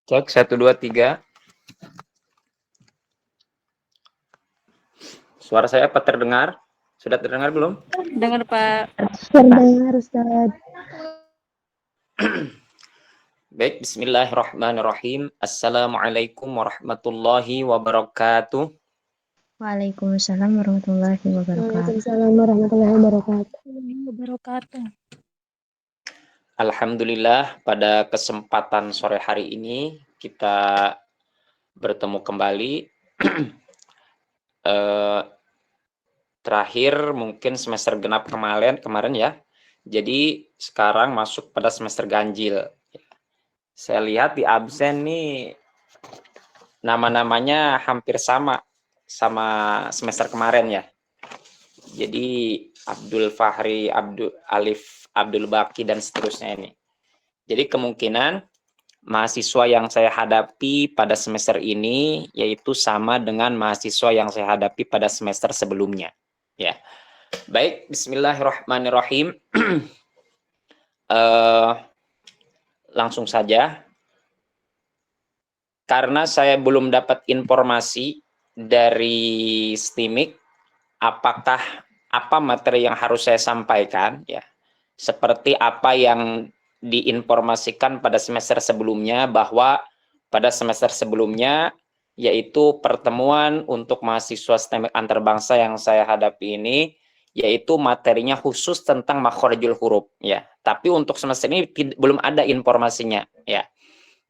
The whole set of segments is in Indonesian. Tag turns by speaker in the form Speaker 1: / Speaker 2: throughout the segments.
Speaker 1: Cek 1 2 3. Suara saya apa terdengar? Sudah terdengar belum?
Speaker 2: Dengar, Pak.
Speaker 3: Terdengar, Ustaz.
Speaker 1: Baik, bismillahirrahmanirrahim. Assalamualaikum warahmatullahi wabarakatuh.
Speaker 3: Waalaikumsalam warahmatullahi wabarakatuh.
Speaker 4: Waalaikumsalam warahmatullahi wabarakatuh.
Speaker 1: Alhamdulillah, pada kesempatan sore hari ini kita bertemu kembali. Terakhir mungkin semester genap kemarin ya. Jadi sekarang masuk pada semester ganjil. Saya lihat di absen nih nama-namanya hampir sama semester kemarin ya. Jadi Abdul Fahri, Abdul Alif, Abdul Baki dan seterusnya ini. Jadi kemungkinan mahasiswa yang saya hadapi pada semester ini yaitu sama dengan mahasiswa yang saya hadapi pada semester sebelumnya. Ya, baik. Bismillahirrahmanirrahim. Langsung saja. Karena saya belum dapat informasi dari STIMIK, apa materi yang harus saya sampaikan, ya, seperti apa yang diinformasikan pada semester sebelumnya, bahwa pada semester sebelumnya yaitu pertemuan untuk mahasiswa STEMIK antarbangsa yang saya hadapi ini, yaitu materinya khusus tentang makhorijul huruf, ya. Tapi untuk semester ini belum ada informasinya, ya.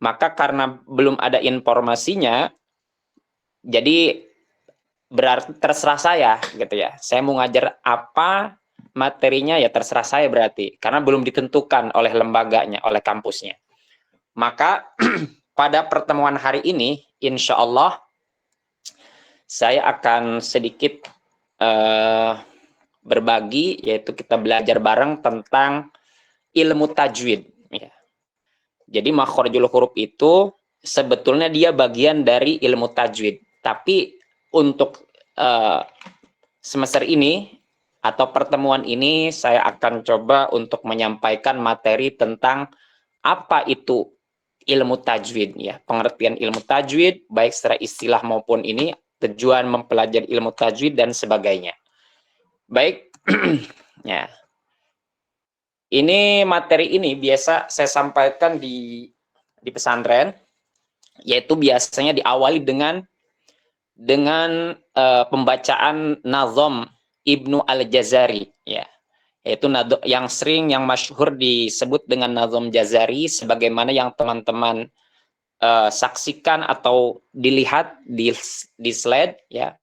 Speaker 1: Maka karena belum ada informasinya, jadi berarti terserah saya, gitu ya. Saya mau ngajar apa materinya ya terserah saya berarti, karena belum ditentukan oleh lembaganya, oleh kampusnya. Maka pada pertemuan hari ini, insya Allah saya akan sedikit berbagi, yaitu kita belajar bareng tentang ilmu tajwid. Ya. Jadi makhorijul huruf itu sebetulnya dia bagian dari ilmu tajwid. Tapi untuk semester ini atau pertemuan ini saya akan coba untuk menyampaikan materi tentang apa itu ilmu tajwid, ya, pengertian ilmu tajwid baik secara istilah maupun ini tujuan mempelajari ilmu tajwid dan sebagainya. Baik, ya. Ini materi ini biasa saya sampaikan di pesantren, yaitu biasanya diawali dengan pembacaan nazom Ibnu Al-Jazari, ya. Yaitu yang masyhur disebut dengan nazom Jazari, sebagaimana yang teman-teman saksikan atau dilihat di slide, ya,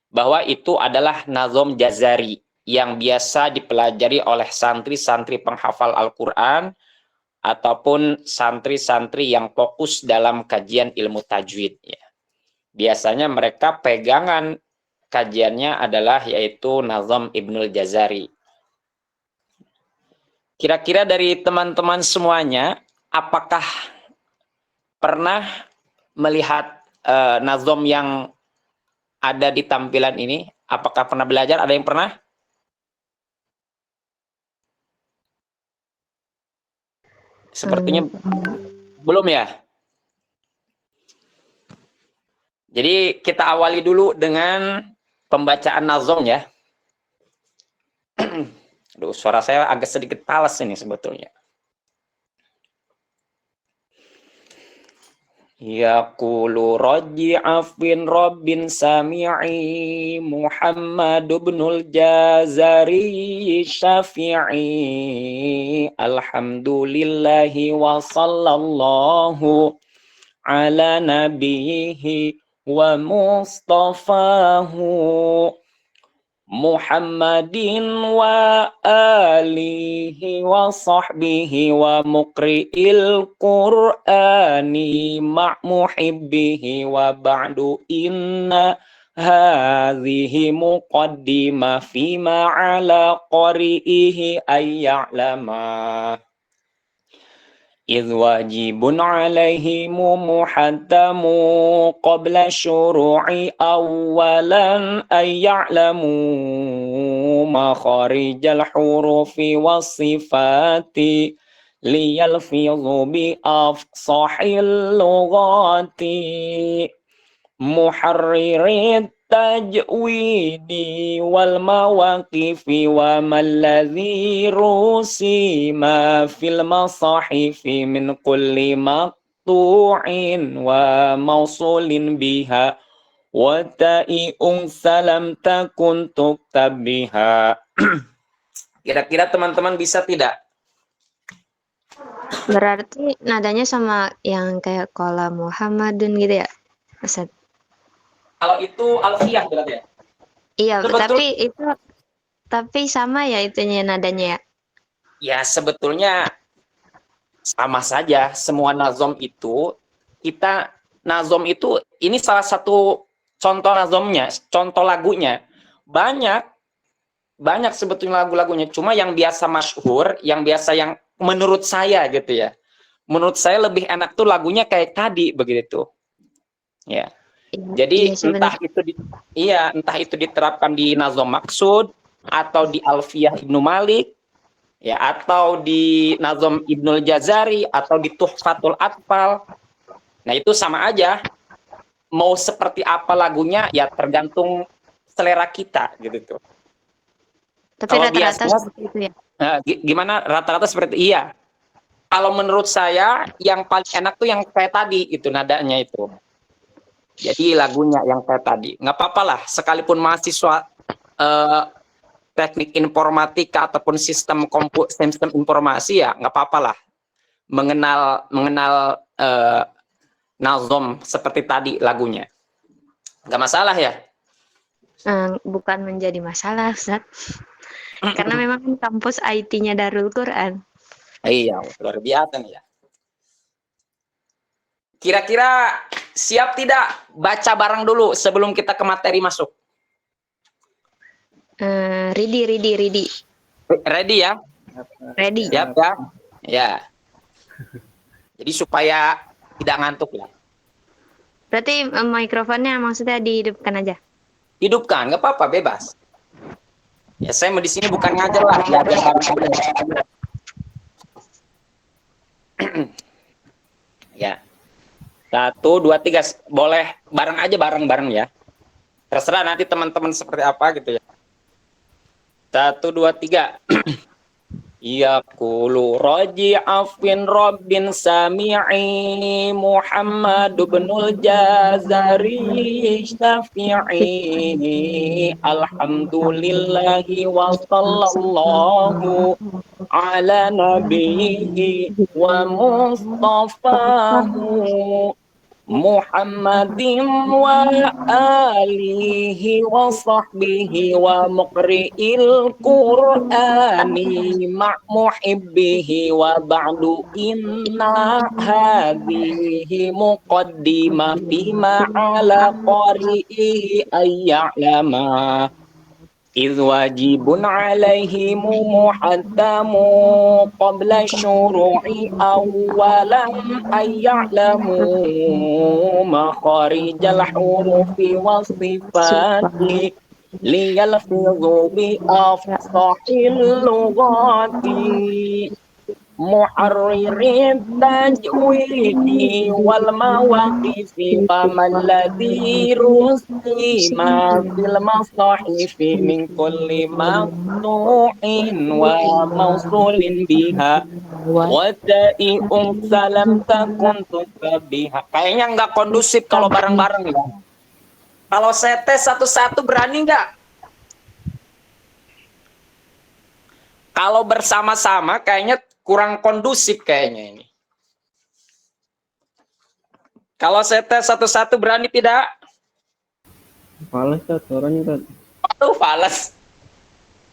Speaker 1: bahwa itu adalah nazom Jazari yang biasa dipelajari oleh santri-santri penghafal Al-Quran ataupun santri-santri yang fokus dalam kajian ilmu tajwid, ya. Biasanya mereka pegangan kajiannya adalah yaitu nazom Ibnul Jazari. Kira-kira dari teman-teman semuanya, apakah pernah melihat nazom yang ada di tampilan ini? Apakah pernah belajar? Ada yang pernah? Sepertinya belum ya. Jadi kita awali dulu dengan pembacaan nazom ya. Aduh, suara saya agak sedikit talas ini sebetulnya. Yaqulu raji'afin rabbin sami'i Muhammad ibnul Jazari syafi'i alhamdulillahi wa sallallahu ala nabihi wa mustafahu Muhammadin wa alihi wa sahbihi wa muqri'il qur'ani ma'muhibbihi wa ba'du inna hadhihi muqaddimah fima ala qari'ihi ayya'lama idh wajibun alaihimu muhaddamu qabla syuru'i awalan ayya'lamu makharijal hurufi wasifati liyalfidhu bi afsahil lughati muharririt tajwidi wal mawaqifi wa malladhi rusima fil masahifi min kulli maqtu'in wa mausulin biha wa ta'i'un salam takun tuktab biha. Kira-kira teman-teman bisa tidak?
Speaker 3: Berarti nadanya sama yang kayak qala Muhammadun gitu ya, Ustaz?
Speaker 1: Kalau itu alfiyah berarti ya?
Speaker 3: Iya,
Speaker 1: Sebetulnya,
Speaker 3: tapi sama ya itunya nadanya ya.
Speaker 1: ya sebetulnya sama saja. Semua nazom itu nazom itu ini salah satu contoh nazomnya, contoh lagunya. Banyak sebetulnya lagu-lagunya. Cuma yang biasa masyhur, yang menurut saya gitu ya. Menurut saya lebih enak tuh lagunya kayak tadi begitu. Ya. Jadi entah itu diterapkan di nazom maksud atau di Alfiyah Ibnu Malik ya, atau di nazom Ibnul Jazari atau di Tuhfatul Atfal. Nah, itu sama aja. Mau seperti apa lagunya ya tergantung selera kita gitu tuh.
Speaker 3: Tapi
Speaker 1: Kalau
Speaker 3: rata-rata
Speaker 1: biasanya
Speaker 3: seperti itu ya.
Speaker 1: gimana rata-rata seperti iya. Kalau menurut saya yang paling enak tuh yang kayak tadi itu nadanya itu. Jadi lagunya yang kayak tadi, nggak apa-apa lah, sekalipun mahasiswa teknik informatika ataupun sistem informasi ya nggak apa-apa lah, mengenal nazom seperti tadi lagunya, nggak masalah ya.
Speaker 3: Bukan menjadi masalah, Ustaz. Karena memang kampus IT-nya Darul Quran.
Speaker 1: Iya, luar biasa nih ya. Kira-kira siap tidak baca bareng dulu sebelum kita ke materi masuk?
Speaker 3: Ready.
Speaker 1: Ready ya?
Speaker 3: Ready.
Speaker 1: Siap ya? Ya. Jadi supaya tidak ngantuk ya.
Speaker 3: Berarti mikrofonnya maksudnya dihidupkan aja.
Speaker 1: Hidupkan, nggak apa-apa, bebas. Ya saya di sini bukan ngajar lah, belajar bareng. Ya. 1, 2, 3, boleh bareng aja bareng ya. Terserah nanti teman-teman seperti apa gitu ya. 1, 2, 3. Yaqulu raji'afin rabbin sami'i Muhammad ibnul Jazari syafi'i alhamdulillahi wa sallallahu ala nabiyhi wa mustafahu Muhammadin wa alihi wa sahbihi wa muqri'il Qur'ani ma'muhibbihi wa ba'du inna hadhihi muqaddimah bima ala qari'ihi ayya'lama إذ واجب عليهم محتم قبل الشروع أولا أن يعلموا مخارج الحروف والصفات ليلفظوا بأفصح اللغات محرر التجويد والمواقف فما الذي رسم في المصاحف من كل مقطوع وموصول بها وتائء سلم تكن تكبها. Kayaknya nggak kondusif kalau bareng-bareng ya. Kalau saya tes satu-satu berani nggak? Kalau bersama-sama kayaknya kurang kondusif kayaknya ini. Kalau saya tes satu-satu berani tidak?
Speaker 2: Fales Tat, suaranya Tat.
Speaker 1: Aduh, fales.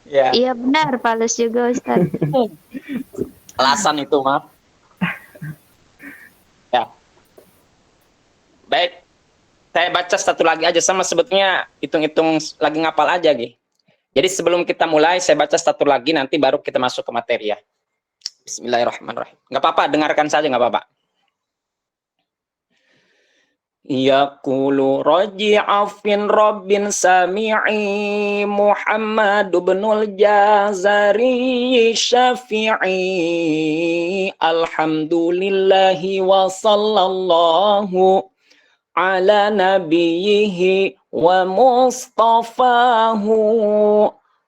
Speaker 1: Ya.
Speaker 3: Iya benar, fales juga Ustaz.
Speaker 1: Alasan itu, maaf. Ya. Baik. saya baca satu lagi aja, sama sebetulnya hitung-hitung lagi ngapal aja gitu. Jadi sebelum kita mulai, saya baca satu lagi, nanti baru kita masuk ke materi ya. Bismillahirrahmanirrahim. Nggak apa-apa, dengarkan saja nggak apa-apa. Yaqulu raji'a fin rabbin sami'i Muhammad ibnul Jazari Syafi'i alhamdulillahi wa sallallahu ala nabiyhi wa mustafahu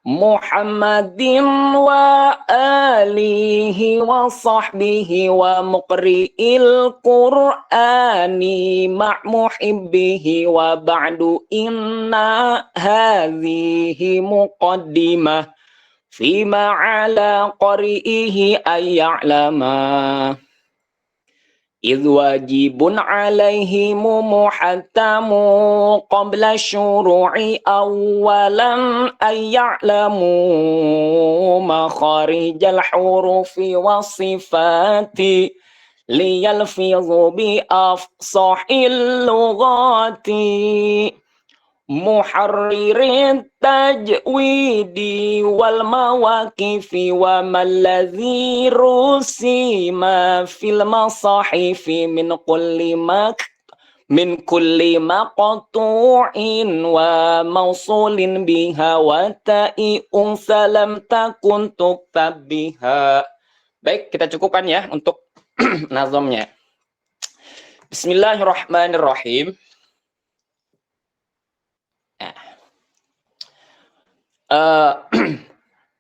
Speaker 1: Muhammadin wa alihi wa sahbihi wa muqri'il qur'ani ma'muhibbihi wa ba'du inna hadhihi muqaddimah fima ala qari'ihi ayya'lama idh wajibun alaihimu muhattamu qabla syuru'i awalan ayya'lamu makharijal hurufi wa sifati liyalfidhu bi afsahil lughati muharririn tajwidi wal mawaqifi wa malladhi rusima fil masahifi min kulli maqtu'in wa mausulin biha wa ta'i'un salam takun tuktab biha. Baik, kita cukupkan ya untuk nazamnya. Bismillahirrahmanirrahim.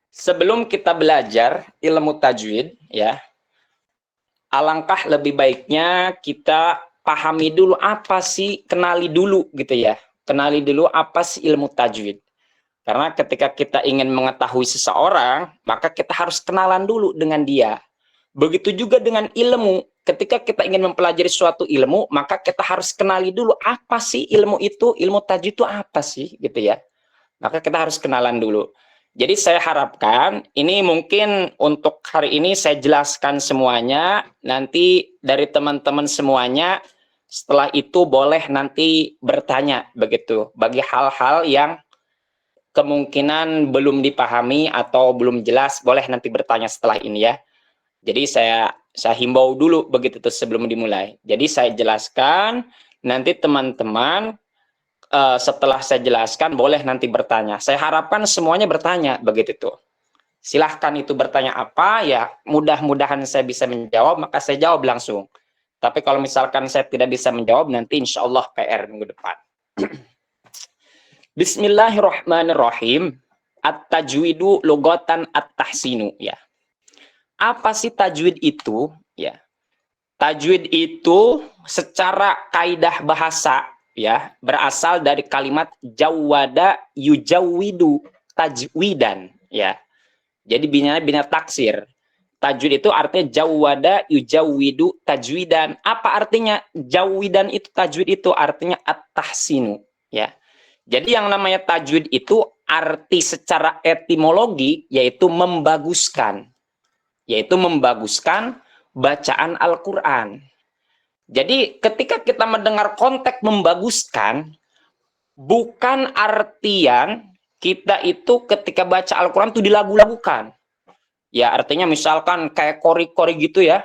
Speaker 1: Sebelum kita belajar ilmu tajwid ya, alangkah lebih baiknya kita pahami dulu apa sih, kenali dulu gitu ya, kenali dulu apa sih ilmu tajwid. Karena ketika kita ingin mengetahui seseorang, maka kita harus kenalan dulu dengan dia. Begitu juga dengan ilmu, ketika kita ingin mempelajari suatu ilmu, maka kita harus kenali dulu apa sih ilmu itu, ilmu tajwid itu apa sih gitu ya. Maka kita harus kenalan dulu. Jadi saya harapkan ini mungkin untuk hari ini saya jelaskan semuanya. Nanti dari teman-teman semuanya setelah itu boleh nanti bertanya begitu. Bagi hal-hal yang kemungkinan belum dipahami atau belum jelas, boleh nanti bertanya setelah ini ya. Jadi saya himbau dulu begitu tuh sebelum dimulai. Jadi saya jelaskan, nanti teman-teman setelah saya jelaskan boleh nanti bertanya. Saya harapkan semuanya bertanya begitu tuh. Silahkan itu bertanya apa ya, mudah-mudahan saya bisa menjawab, maka saya jawab langsung. Tapi kalau misalkan saya tidak bisa menjawab, nanti insya Allah PR minggu depan. Bismillahirrahmanirrahim. At-tajwidu lugatan at-tahsinu ya. Apa sih tajwid itu ya? Tajwid itu secara kaidah bahasa ya, berasal dari kalimat jawwada yujawwidu tajwidan ya. Jadi bina taksir. Tajwid itu artinya jawwada yujawwidu tajwidan. Apa artinya jawwidan itu? Tajwid itu artinya at-tahsinu ya. Jadi yang namanya tajwid itu arti secara etimologi yaitu membaguskan. Yaitu membaguskan bacaan Al-Qur'an. Jadi ketika kita mendengar konteks membaguskan, bukan artian kita itu ketika baca Al-Quran itu dilagu-lagukan. Ya artinya misalkan kayak kori-kori gitu ya.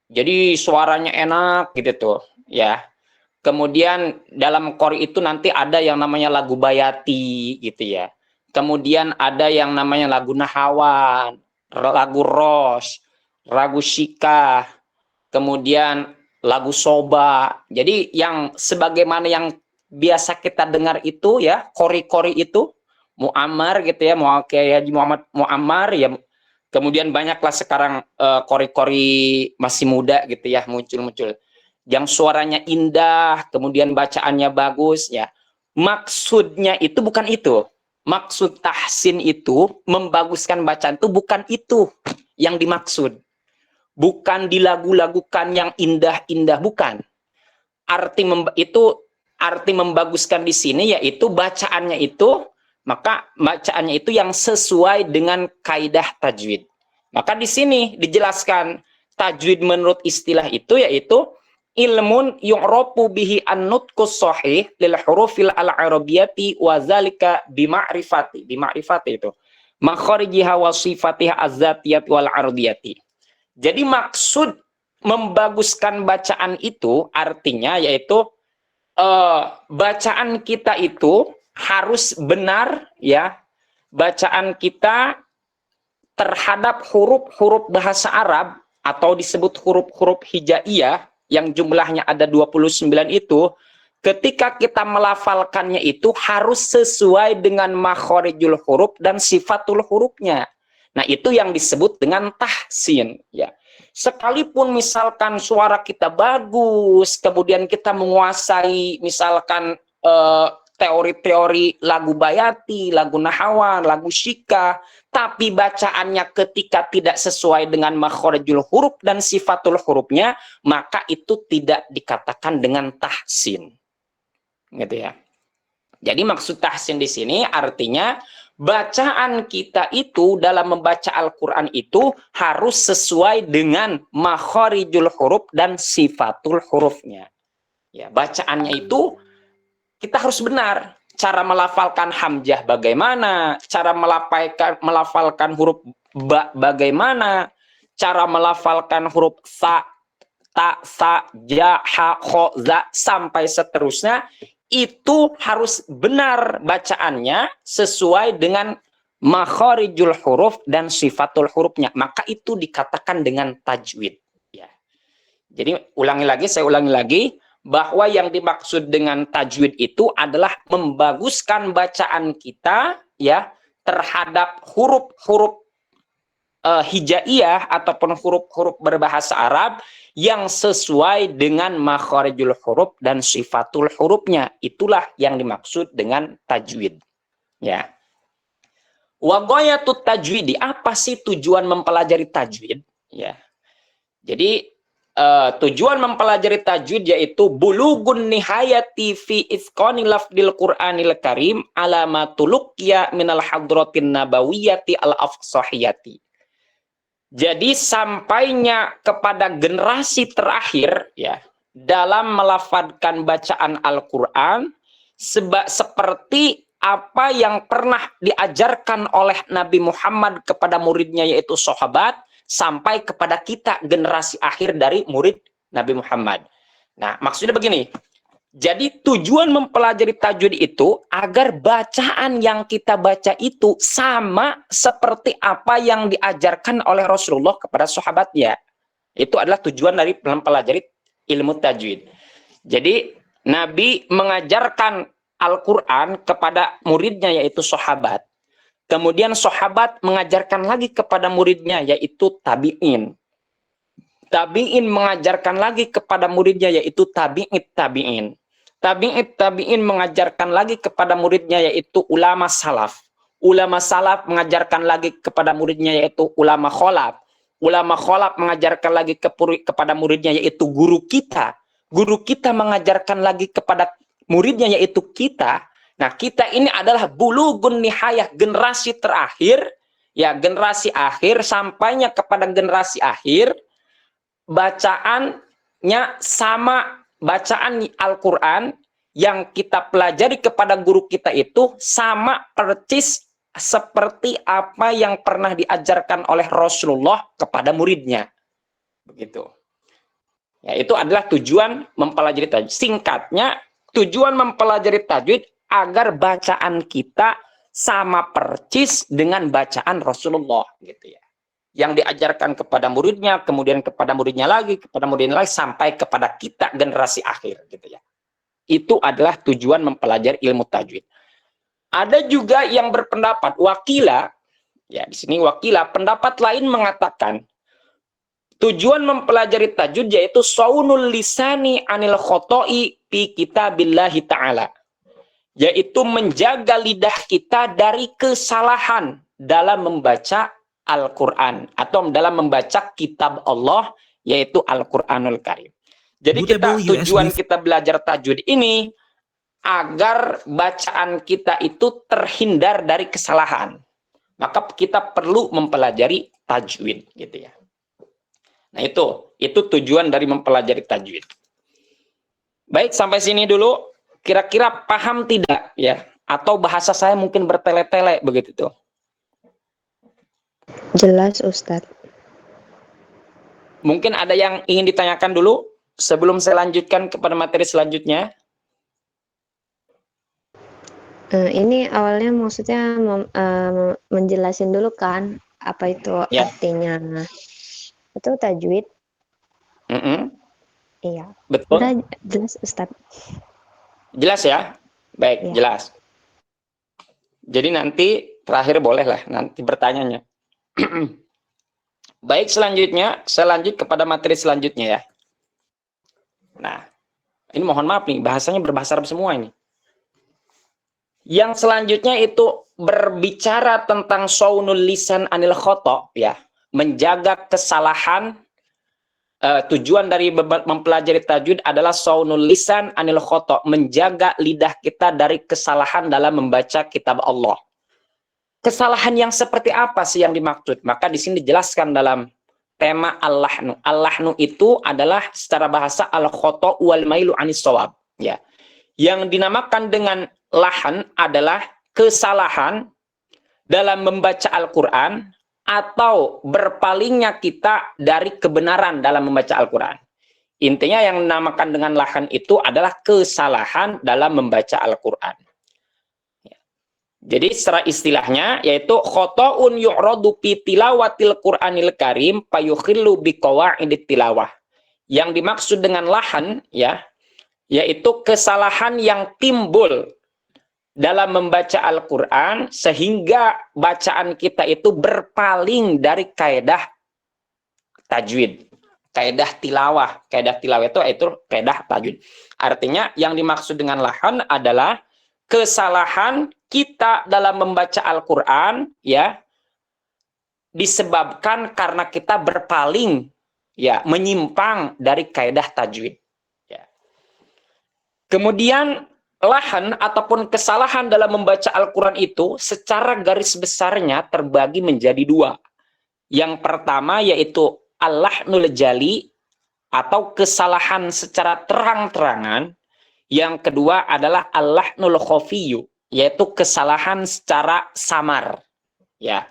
Speaker 1: Jadi suaranya enak gitu tuh ya. Kemudian dalam kori itu nanti ada yang namanya lagu bayati gitu ya. Kemudian ada yang namanya lagu nahawan, lagu ros, lagu syikah, kemudian lagu soba. Jadi yang sebagaimana yang biasa kita dengar itu ya, kori-kori itu, Muammar gitu ya, kayak Haji Muhammad Muammar ya. Kemudian banyaklah sekarang kori-kori masih muda gitu ya, muncul-muncul. Yang suaranya indah, kemudian bacaannya bagus ya. Maksudnya itu bukan itu. Maksud tahsin itu, membaguskan bacaan itu bukan itu yang dimaksud. Bukan dilagu-lagukan yang indah-indah, bukan. Arti membaguskan di sini yaitu bacaannya itu, maka bacaannya itu yang sesuai dengan kaidah tajwid. Maka di sini dijelaskan tajwid menurut istilah itu yaitu ilmun yu'rafu bihi an-nutqus shahih lil hurufil al-arabiyyati wa zalika bima'rifati itu makharijiha wa sifatiha az-zatiyati wal ardiyati. Jadi maksud membaguskan bacaan itu artinya yaitu bacaan kita itu harus benar ya. Bacaan kita terhadap huruf-huruf bahasa Arab atau disebut huruf-huruf hijaiyah yang jumlahnya ada 29 itu, ketika kita melafalkannya itu harus sesuai dengan makhorijul huruf dan sifatul hurufnya. Nah, itu yang disebut dengan tahsin ya. Sekalipun misalkan suara kita bagus, kemudian kita menguasai misalkan teori-teori lagu bayati, lagu nahawan, lagu syika, tapi bacaannya ketika tidak sesuai dengan makhorijul huruf dan sifatul hurufnya, maka itu tidak dikatakan dengan tahsin. Gitu ya. Jadi maksud tahsin di sini artinya bacaan kita itu dalam membaca Al-Quran itu harus sesuai dengan makhorijul huruf dan sifatul hurufnya. Ya, bacaannya itu kita harus benar. Cara melafalkan hamzah bagaimana, cara melafalkan huruf ba bagaimana, cara melafalkan huruf sa, ta, sa, ja, ha, kho, za, sampai seterusnya, itu harus benar bacaannya sesuai dengan makhorijul huruf dan sifatul hurufnya. Maka itu dikatakan dengan tajwid. Ya. Jadi saya ulangi lagi. Bahwa yang dimaksud dengan tajwid itu adalah membaguskan bacaan kita ya terhadap huruf-huruf hijaiyah ataupun huruf-huruf berbahasa Arab yang sesuai dengan makhorijul huruf dan sifatul hurufnya. Itulah yang dimaksud dengan tajwid. Ya. Wa ghayatut tajwidi, apa sih tujuan mempelajari tajwid? Ya. Jadi tujuan mempelajari tajwid yaitu bulugun nihayati fi isqani lafdil Qur'anil Karim alamatuluqya minal hadratin nabawiyyati al-afsahiyati. Jadi sampainya kepada generasi terakhir ya dalam melafadzkan bacaan Al-Qur'an seperti apa yang pernah diajarkan oleh Nabi Muhammad kepada muridnya yaitu sahabat sampai kepada kita generasi akhir dari murid Nabi Muhammad. Nah, maksudnya begini. Jadi tujuan mempelajari tajwid itu agar bacaan yang kita baca itu sama seperti apa yang diajarkan oleh Rasulullah kepada sahabatnya. Itu adalah tujuan dari mempelajari ilmu tajwid. Jadi Nabi mengajarkan Al-Quran kepada muridnya yaitu sahabat. Kemudian sahabat mengajarkan lagi kepada muridnya yaitu tabi'in. Tabi'in mengajarkan lagi kepada muridnya yaitu tabi'in. Tabi'in mengajarkan lagi kepada muridnya yaitu ulama salaf. Ulama salaf mengajarkan lagi kepada muridnya yaitu ulama kholaf. Ulama kholaf mengajarkan lagi kepada muridnya yaitu guru kita. Guru kita mengajarkan lagi kepada muridnya yaitu kita. Nah, kita ini adalah bulugun nihayah, generasi terakhir, ya generasi akhir, sampainya kepada generasi akhir, bacaannya sama, bacaan Al-Quran yang kita pelajari kepada guru kita itu sama persis seperti apa yang pernah diajarkan oleh Rasulullah kepada muridnya. Begitu. Ya, itu adalah tujuan mempelajari tajwid. Singkatnya, tujuan mempelajari tajwid agar bacaan kita sama persis dengan bacaan Rasulullah gitu ya. Yang diajarkan kepada muridnya, kemudian kepada muridnya lagi, sampai kepada kita generasi akhir gitu ya. Itu adalah tujuan mempelajari ilmu tajwid. Ada juga yang berpendapat wakila, ya di sini wakila, pendapat lain mengatakan tujuan mempelajari tajwid yaitu saunul lisani anil khoto'i fi kitabillahi ta'ala. Yaitu menjaga lidah kita dari kesalahan dalam membaca Al-Quran atau dalam membaca kitab Allah yaitu Al-Quranul Karim. Jadi tujuan kita belajar tajwid ini agar bacaan kita itu terhindar dari kesalahan. Maka kita perlu mempelajari tajwid gitu ya. Nah itu tujuan dari mempelajari tajwid. Baik, sampai sini dulu. Kira-kira paham tidak ya? Atau bahasa saya mungkin bertele-tele begitu tuh.
Speaker 3: Jelas, Ustadz.
Speaker 1: Mungkin ada yang ingin ditanyakan dulu sebelum saya lanjutkan kepada materi selanjutnya.
Speaker 3: Ini awalnya maksudnya menjelasin dulu kan apa itu
Speaker 1: Ya.
Speaker 3: artinya itu tajwid. Iya.
Speaker 1: Betul.
Speaker 3: Udah jelas, Ustadz.
Speaker 1: Jelas ya? Baik,
Speaker 3: Ya.
Speaker 1: jelas. Jadi nanti terakhir bolehlah nanti bertanyanya. Baik, selanjutnya saya lanjut kepada materi selanjutnya ya. Nah, ini mohon maaf nih, bahasanya berbahasa Arab semua ini. Yang selanjutnya itu berbicara tentang saunul lisan anil khoto ya, menjaga kesalahan. Tujuan dari mempelajari tajwid adalah saunul lisan anil khoto, menjaga lidah kita dari kesalahan dalam membaca kitab Allah. Kesalahan yang seperti apa sih yang dimaksud? Maka di sini dijelaskan dalam tema al-lahnu. Al-lahnu itu adalah secara bahasa al-khoto wal mailu anis shawab. Ya. Yang dinamakan dengan lahan adalah kesalahan dalam membaca Al-Quran atau berpalingnya kita dari kebenaran dalam membaca Al-Quran. Intinya yang dinamakan dengan lahan itu adalah kesalahan dalam membaca Al-Quran. Jadi secara istilahnya yaitu khotoun yu'radu fi tilawatil Qur'anil Karim fayukhillu biqawaidit tilawah. Yang dimaksud dengan lahan ya yaitu kesalahan yang timbul dalam membaca Al-Qur'an sehingga bacaan kita itu berpaling dari kaidah tajwid. Kaidah tilawah. Kaidah tilawah itu kaidah tajwid. Artinya yang dimaksud dengan lahan adalah kesalahan kita dalam membaca Al-Quran ya disebabkan karena kita berpaling ya menyimpang dari kaidah tajwid ya. Kemudian lahan ataupun kesalahan dalam membaca Al-Quran itu secara garis besarnya terbagi menjadi dua. Yang pertama yaitu al-lahnul jali atau kesalahan secara terang-terangan. Yang kedua adalah al-lahnul khafiyyu, yaitu kesalahan secara samar. Ya.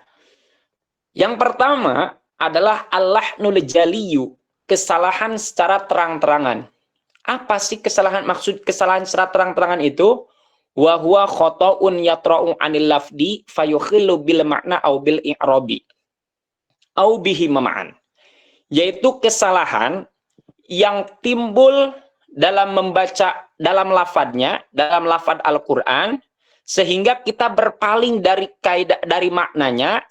Speaker 1: Yang pertama adalah al-lahnul jaliyyu, kesalahan secara terang-terangan. Apa sih kesalahan, maksud kesalahan secara terang-terangan itu? Wa huwa khata'un yatra'u 'anil lafdi fayukhillu bil ma'na au bil i'rabi au bihi mama'an. Yaitu kesalahan yang timbul dalam membaca dalam lafadznya, dalam lafadz Al-Quran, sehingga kita berpaling dari kaidah, dari maknanya,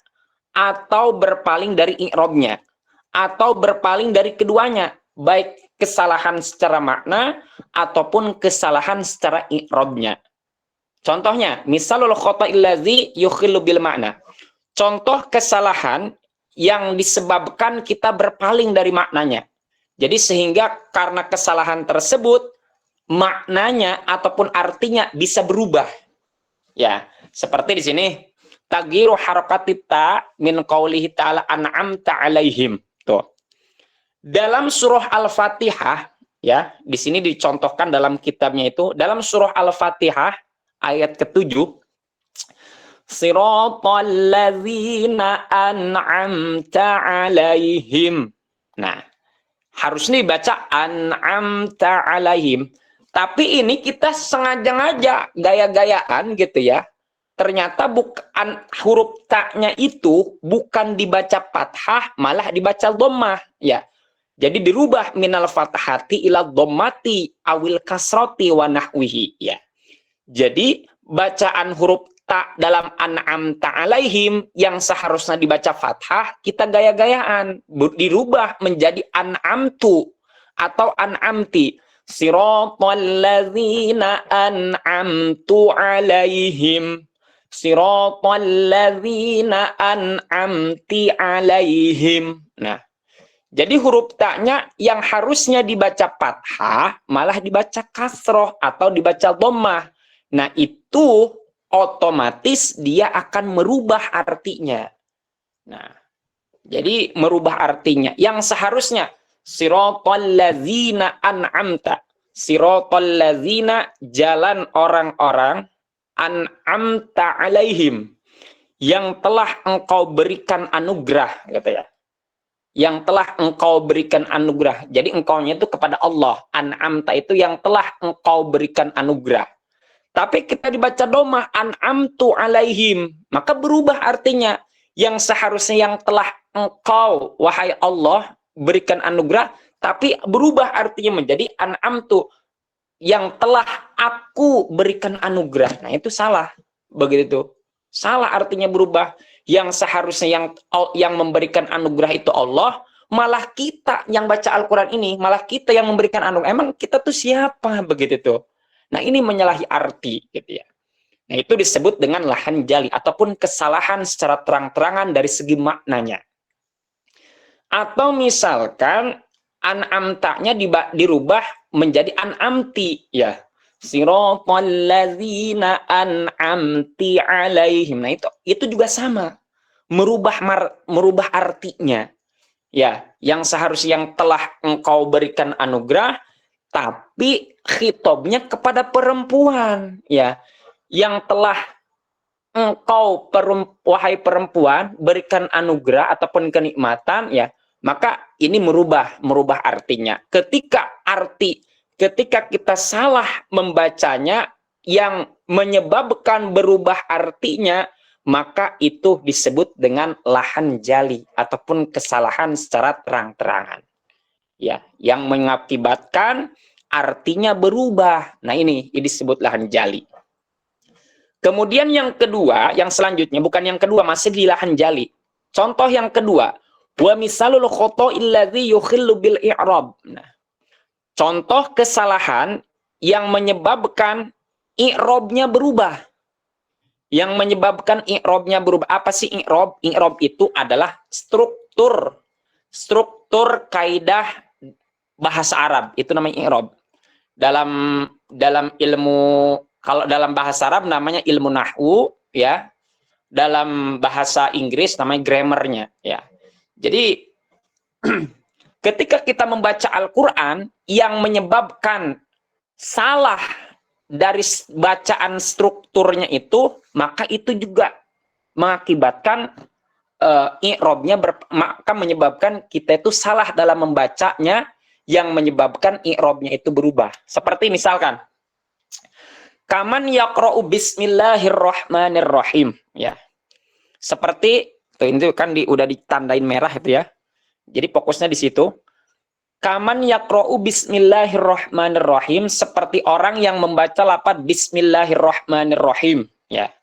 Speaker 1: atau berpaling dari i'rabnya, atau berpaling dari keduanya, baik kesalahan secara makna ataupun kesalahan secara i'rabnya. Contohnya, misalul khata'il ladzi yukhillu bil makna. Contoh kesalahan yang disebabkan kita berpaling dari maknanya. Jadi sehingga karena kesalahan tersebut maknanya ataupun artinya bisa berubah. Ya, seperti di sini tagyiru harakatit ta min qaulihi ta'ala an'amta 'alaihim. Tuh. Dalam surah Al-Fatihah ya, di sini dicontohkan dalam kitabnya itu dalam surah Al-Fatihah ayat ke-7 Siratal ladzina an'amta 'alaihim. Nah, harusnya dibaca an'amta 'alaihim. Tapi ini kita sengaja-ngaja gaya-gayaan gitu ya. Ternyata bukan huruf ta-nya itu bukan dibaca fathah, malah dibaca dhammah ya. Jadi dirubah minal fathati ila dhammati awil kasrati wa nahwihi ya. Jadi bacaan huruf ta dalam an'amta 'alaihim yang seharusnya dibaca fathah, kita gaya-gayaan dirubah menjadi an'amtu atau an'amti. Siratal ladzina an'amtu 'alaihim. Siratal ladzina an'amti 'alaihim. Nah, jadi huruf ta-nya yang harusnya dibaca fathah malah dibaca kasroh atau dibaca dhammah. Nah, itu otomatis dia akan merubah artinya. Nah, jadi merubah artinya. Yang seharusnya siratal ladzina an'amta. Siratal ladzina, jalan orang-orang, an'amta alaihim, yang telah engkau berikan anugerah, gitu ya. Yang telah engkau berikan anugerah. Jadi engkaunya itu kepada Allah. An'amta itu yang telah engkau berikan anugerah. Tapi kita dibaca domah, an'amtu alaihim. Maka berubah artinya. Yang seharusnya yang telah engkau, wahai Allah, berikan anugerah. Tapi berubah artinya menjadi an'amtu, yang telah aku berikan anugerah. Nah itu salah. Begitu. Salah artinya berubah. Yang seharusnya yang memberikan anugerah itu Allah, malah kita yang baca Al-Quran ini, malah kita yang memberikan anugerah. Emang kita tuh siapa? Begitu tuh. Nah ini menyalahi arti, gitu ya. Nah itu disebut dengan lahan jali, ataupun kesalahan secara terang-terangan dari segi maknanya. Atau misalkan an'amtanya dirubah menjadi an'amti, ya. Siratal ladzina an'amti alaihim. Nah itu juga sama, merubah artinya. Ya, yang seharusnya yang telah engkau berikan anugerah, tapi khitabnya kepada perempuan, ya. Yang telah engkau wahai perempuan berikan anugerah ataupun kenikmatan, ya. Maka ini merubah artinya. Ketika kita salah membacanya yang menyebabkan berubah artinya, maka itu disebut dengan lahan jali ataupun kesalahan secara terang-terangan. Ya, yang mengakibatkan artinya berubah. Nah, ini disebut lahan jali. Kemudian yang kedua, yang selanjutnya, bukan yang kedua, masih di lahan jali. Contoh yang kedua, wa misalul khoto'il ladzi yukhillu bil i'rab. Nah, contoh kesalahan yang menyebabkan i'robnya berubah. Yang menyebabkan i'robnya berubah. Apa sih i'rob? I'rob itu adalah struktur kaidah bahasa Arab. Itu namanya i'rob. Dalam ilmu, kalau dalam bahasa Arab namanya ilmu nahwu, ya. Dalam bahasa Inggris namanya grammarnya, ya. Jadi ketika kita membaca Al-Quran yang menyebabkan salah dari bacaan strukturnya itu, maka itu juga mengakibatkan i'robnya, maka menyebabkan kita itu salah dalam membacanya, yang menyebabkan i'robnya itu berubah. Seperti misalkan, kaman yaqra'u bismillahirrahmanirrahim, ya. Seperti itu kan udah ditandain merah itu, ya. Jadi fokusnya di situ. Kaman yaqra'u bismillahirrahmanirrahim, seperti orang yang membaca lafaz bismillahirrahmanirrahim, ya.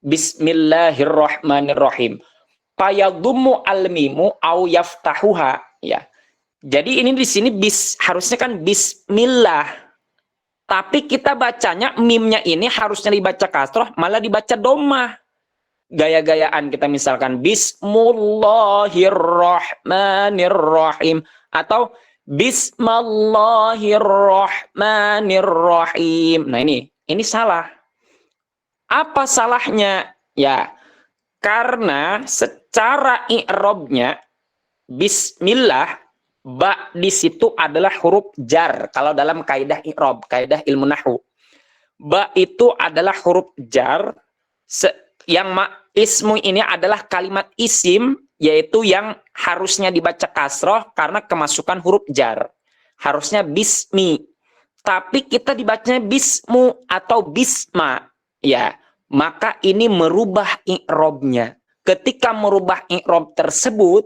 Speaker 1: Bismillahirrahmanirrahim. Fayadhummu al-mimu au yaftahuha, ya. Jadi ini di sini harusnya kan bismillah. Tapi kita bacanya mimnya ini harusnya dibaca kasroh, malah dibaca domah. Gaya-gayaan kita misalkan bismillahirrahmanirrahim atau bismillahirrahmanirrahim. Nah ini salah. Apa salahnya? Ya, karena secara i'robnya bismillah, ba di situ adalah huruf jar. Kalau dalam kaidah i'rob, kaidah ilmu nahwu, ba itu adalah huruf jar. Yang ismu ini adalah kalimat isim, yaitu yang harusnya dibaca kasroh karena kemasukan huruf jar. Harusnya bismi. Tapi kita dibacanya bismu atau bisma, ya. Maka ini merubah i'robnya. Ketika merubah i'rob tersebut,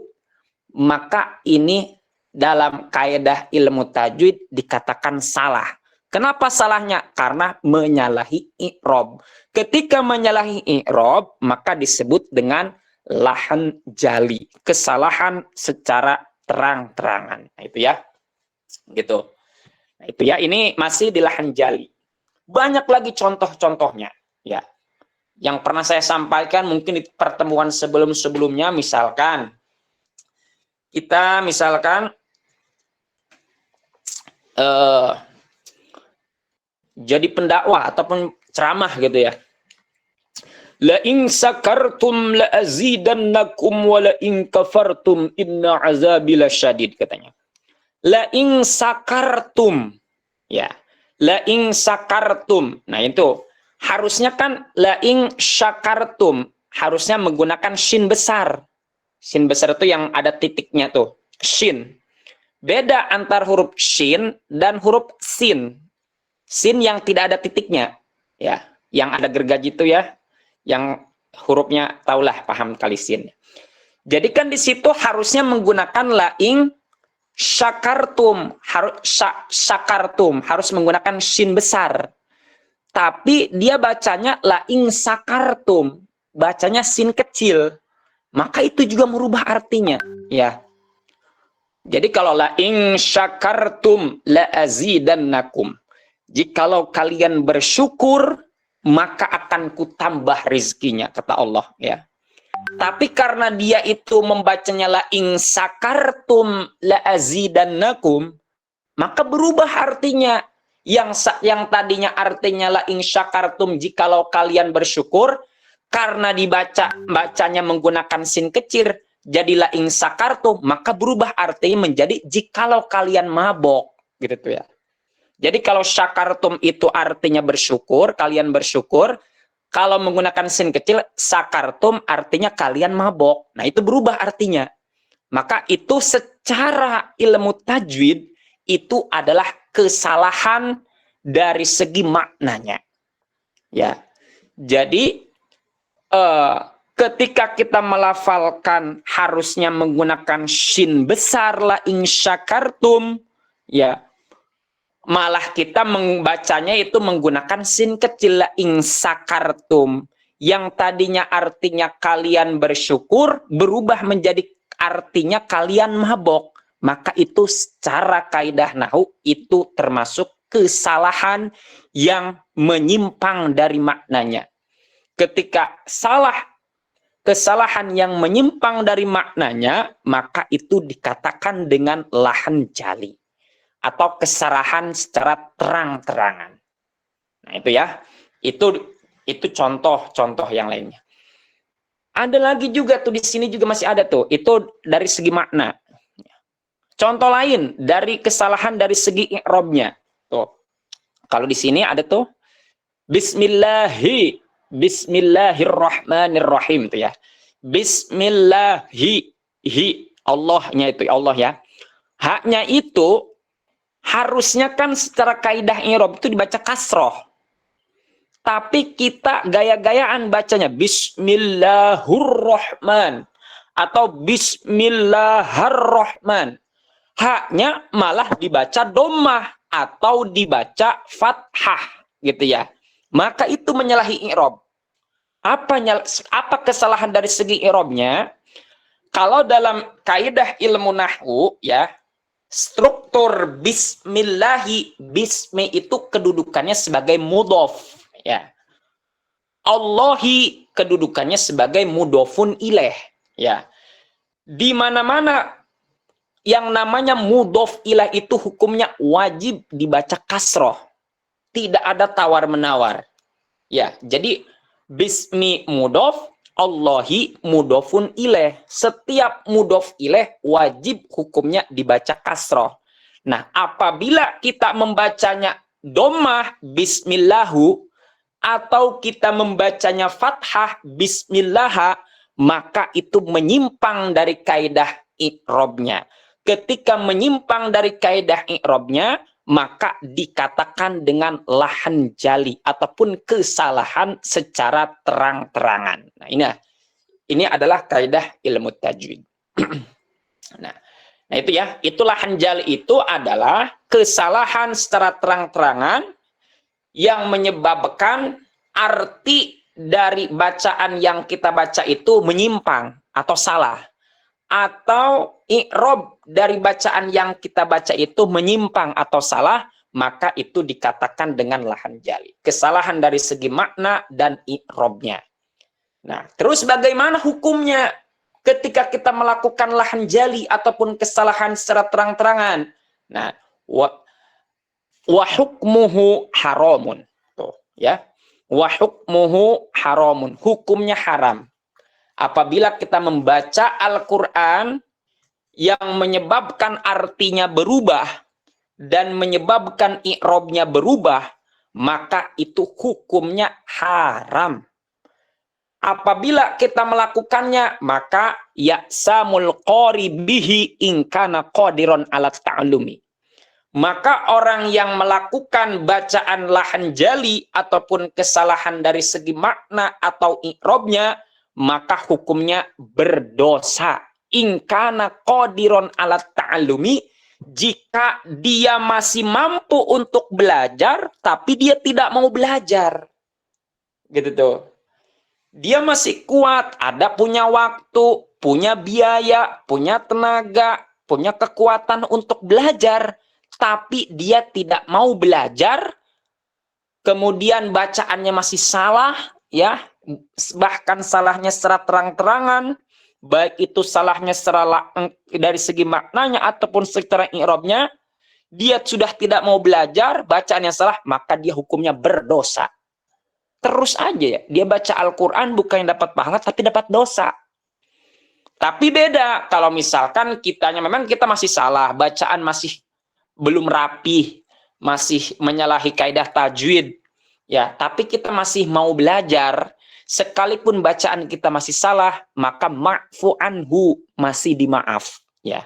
Speaker 1: maka ini dalam kaidah ilmu tajwid dikatakan salah. Kenapa salahnya? Karena menyalahi i'rob. Ketika menyalahi i'rob, maka disebut dengan lahan jali, kesalahan secara terang-terangan. Nah, itu ya. Gitu. Nah, itu ya, ini masih di lahan jali. Banyak lagi contoh-contohnya, ya. Yang pernah saya sampaikan mungkin di pertemuan sebelum-sebelumnya, misalkan kita jadi pendakwah ataupun ceramah gitu ya. La in sakartum la azidannakum wa la in kafartum inna azabi lasyadid, katanya. La in sakartum, Ya. La ing sakartum. Nah, itu harusnya kan la ing syakartum, harusnya menggunakan shin besar. Shin besar itu yang ada titiknya tuh, shin. Beda antar huruf shin dan huruf sin. Sin yang tidak ada titiknya. Ya, yang ada gergaji itu ya, yang hurufnya taulah, paham kali sin. Jadi kan di situ harusnya menggunakan la ing syakartum, harus menggunakan shin besar. Tapi dia bacanya la ing sakartum, bacanya sin kecil. Maka itu juga merubah artinya, ya. Jadi kalau la ing syakartum la azidannakum. Jikalau kalian bersyukur, maka akan kutambah rizkinya, kata Allah, ya. Tapi karena dia itu membacanya la ing sakartum la azidannakum, maka berubah artinya. Yang tadinya artinya la ing syakartum, jikalau kalian bersyukur, karena bacanya menggunakan sin kecil, jadi la ing sakartum, maka berubah artinya menjadi jikalau kalian mabok, gitu tuh ya. Jadi kalau syakartum itu artinya bersyukur, kalian bersyukur. Kalau menggunakan sin kecil, sakartum artinya kalian mabok. Nah, itu berubah artinya. Maka itu secara ilmu tajwid, itu adalah kesalahan dari segi maknanya. Ya. Jadi, ketika kita melafalkan harusnya menggunakan shin besar, la ing syakartum, ya, malah kita membacanya itu menggunakan sin kecil, la ing sakartum, yang tadinya artinya kalian bersyukur berubah menjadi artinya kalian mabok. Maka itu secara kaidah nahwu itu termasuk kesalahan yang menyimpang dari maknanya. Ketika kesalahan yang menyimpang dari maknanya, maka itu dikatakan dengan lahan jali atau kesalahan secara terang-terangan. Nah, itu ya. Itu contoh-contoh yang lainnya. Ada lagi juga tuh, di sini juga masih ada tuh. Itu dari segi makna. Contoh lain dari kesalahan dari segi i'rabnya. Tuh. Kalau di sini ada tuh Bismillahirrahmanirrahim tuh ya. Allahnya itu Allah ya. Haknya itu harusnya kan secara kaidah i'rab itu dibaca kasroh. Tapi kita gaya-gayaan bacanya Bismillahirrahman atau Bismillahirrahman. Haknya malah dibaca dhammah atau dibaca fathah gitu ya. Maka itu menyalahi i'rab. Apa kesalahan dari segi i'rabnya? Kalau dalam kaidah ilmu nahwu ya, struktur bismillahi, bismi itu kedudukannya sebagai mudhof ya. Allahi kedudukannya sebagai mudhofun ilaih ya. Di mana-mana yang namanya mudhof ilaih itu hukumnya wajib dibaca kasroh. Tidak ada tawar-menawar. Ya, jadi bismi mudhof, Allahi mudhofun ilaih. Setiap mudhof ilaih wajib hukumnya dibaca kasroh. Nah, apabila kita membacanya dhammah bismillahu atau kita membacanya fathah bismillah, maka itu menyimpang dari kaidah i'rabnya. Ketika menyimpang dari kaidah i'rabnya, maka dikatakan dengan lahan jali ataupun kesalahan secara terang-terangan. Nah, ini adalah kaidah ilmu tajwid. nah, itu ya, itu lahan jali itu adalah kesalahan secara terang-terangan yang menyebabkan arti dari bacaan yang kita baca itu menyimpang atau salah. Atau i'rab dari bacaan yang kita baca itu menyimpang atau salah, maka itu dikatakan dengan lahan jali. Kesalahan dari segi makna dan i'rabnya. Nah, terus bagaimana hukumnya ketika kita melakukan lahan jali ataupun kesalahan secara terang-terangan? Nah, wa hukmuhu haramun. Tuh, ya. Wa hukmuhu haramun. Hukumnya haram. Apabila kita membaca Al-Quran yang menyebabkan artinya berubah dan menyebabkan i'rabnya berubah, maka itu hukumnya haram. Apabila kita melakukannya, maka ya'samul qari bihi in kana qadiron ala ta'allumi. Maka orang yang melakukan bacaan lahan jali ataupun kesalahan dari segi makna atau i'rabnya, maka hukumnya berdosa. In kana qadiron ala ta'allumi, jika dia masih mampu untuk belajar tapi dia tidak mau belajar. Gitu tuh. Dia masih kuat, ada punya waktu, punya biaya, punya tenaga, punya kekuatan untuk belajar, tapi dia tidak mau belajar, kemudian bacaannya masih salah, ya, bahkan salahnya secara terang-terangan, baik itu salahnya secara dari segi maknanya ataupun secara i'rabnya, dia sudah tidak mau belajar, bacaannya salah, maka dia hukumnya berdosa. Terus aja ya, dia baca Al-Quran bukan yang dapat pahala, tapi dapat dosa. Tapi beda, kalau misalkan kitanya memang kita masih salah, bacaan masih belum rapih, masih menyalahi kaidah tajwid, ya, tapi kita masih mau belajar, sekalipun bacaan kita masih salah, maka ma'fu anhu, masih dimaaf, ya.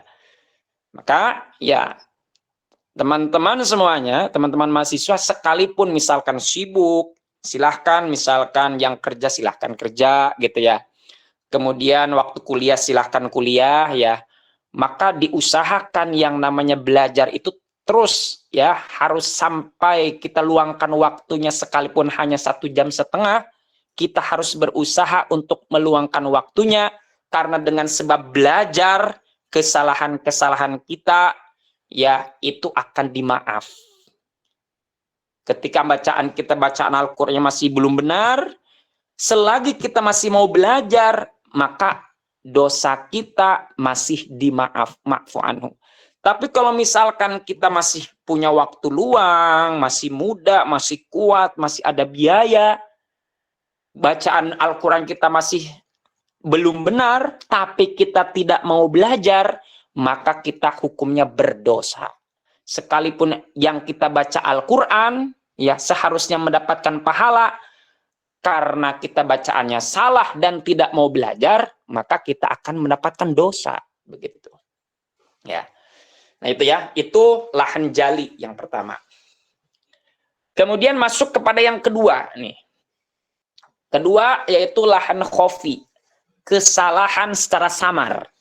Speaker 1: Maka, ya, teman-teman semuanya, teman-teman mahasiswa, sekalipun misalkan sibuk, silahkan, misalkan yang kerja silahkan kerja gitu ya, kemudian waktu kuliah silahkan kuliah ya, maka diusahakan yang namanya belajar itu terus ya, harus sampai kita luangkan waktunya sekalipun hanya 1,5 jam, kita harus berusaha untuk meluangkan waktunya, karena dengan sebab belajar kesalahan-kesalahan kita ya itu akan dimaaf. Ketika bacaan Al-Qur'an masih belum benar, selagi kita masih mau belajar, maka dosa kita masih dimaaf, ma'fu anhu. Tapi kalau misalkan kita masih punya waktu luang, masih muda, masih kuat, masih ada biaya, bacaan Al-Qur'an kita masih belum benar, tapi kita tidak mau belajar, maka kita hukumnya berdosa. Sekalipun yang kita baca Al-Quran, ya seharusnya mendapatkan pahala, karena kita bacaannya salah dan tidak mau belajar, maka kita akan mendapatkan dosa. Begitu. Ya. Nah itu ya, itu lahan jali yang pertama. Kemudian masuk kepada yang kedua. Nih. Kedua yaitu lahan khofi, kesalahan secara samar.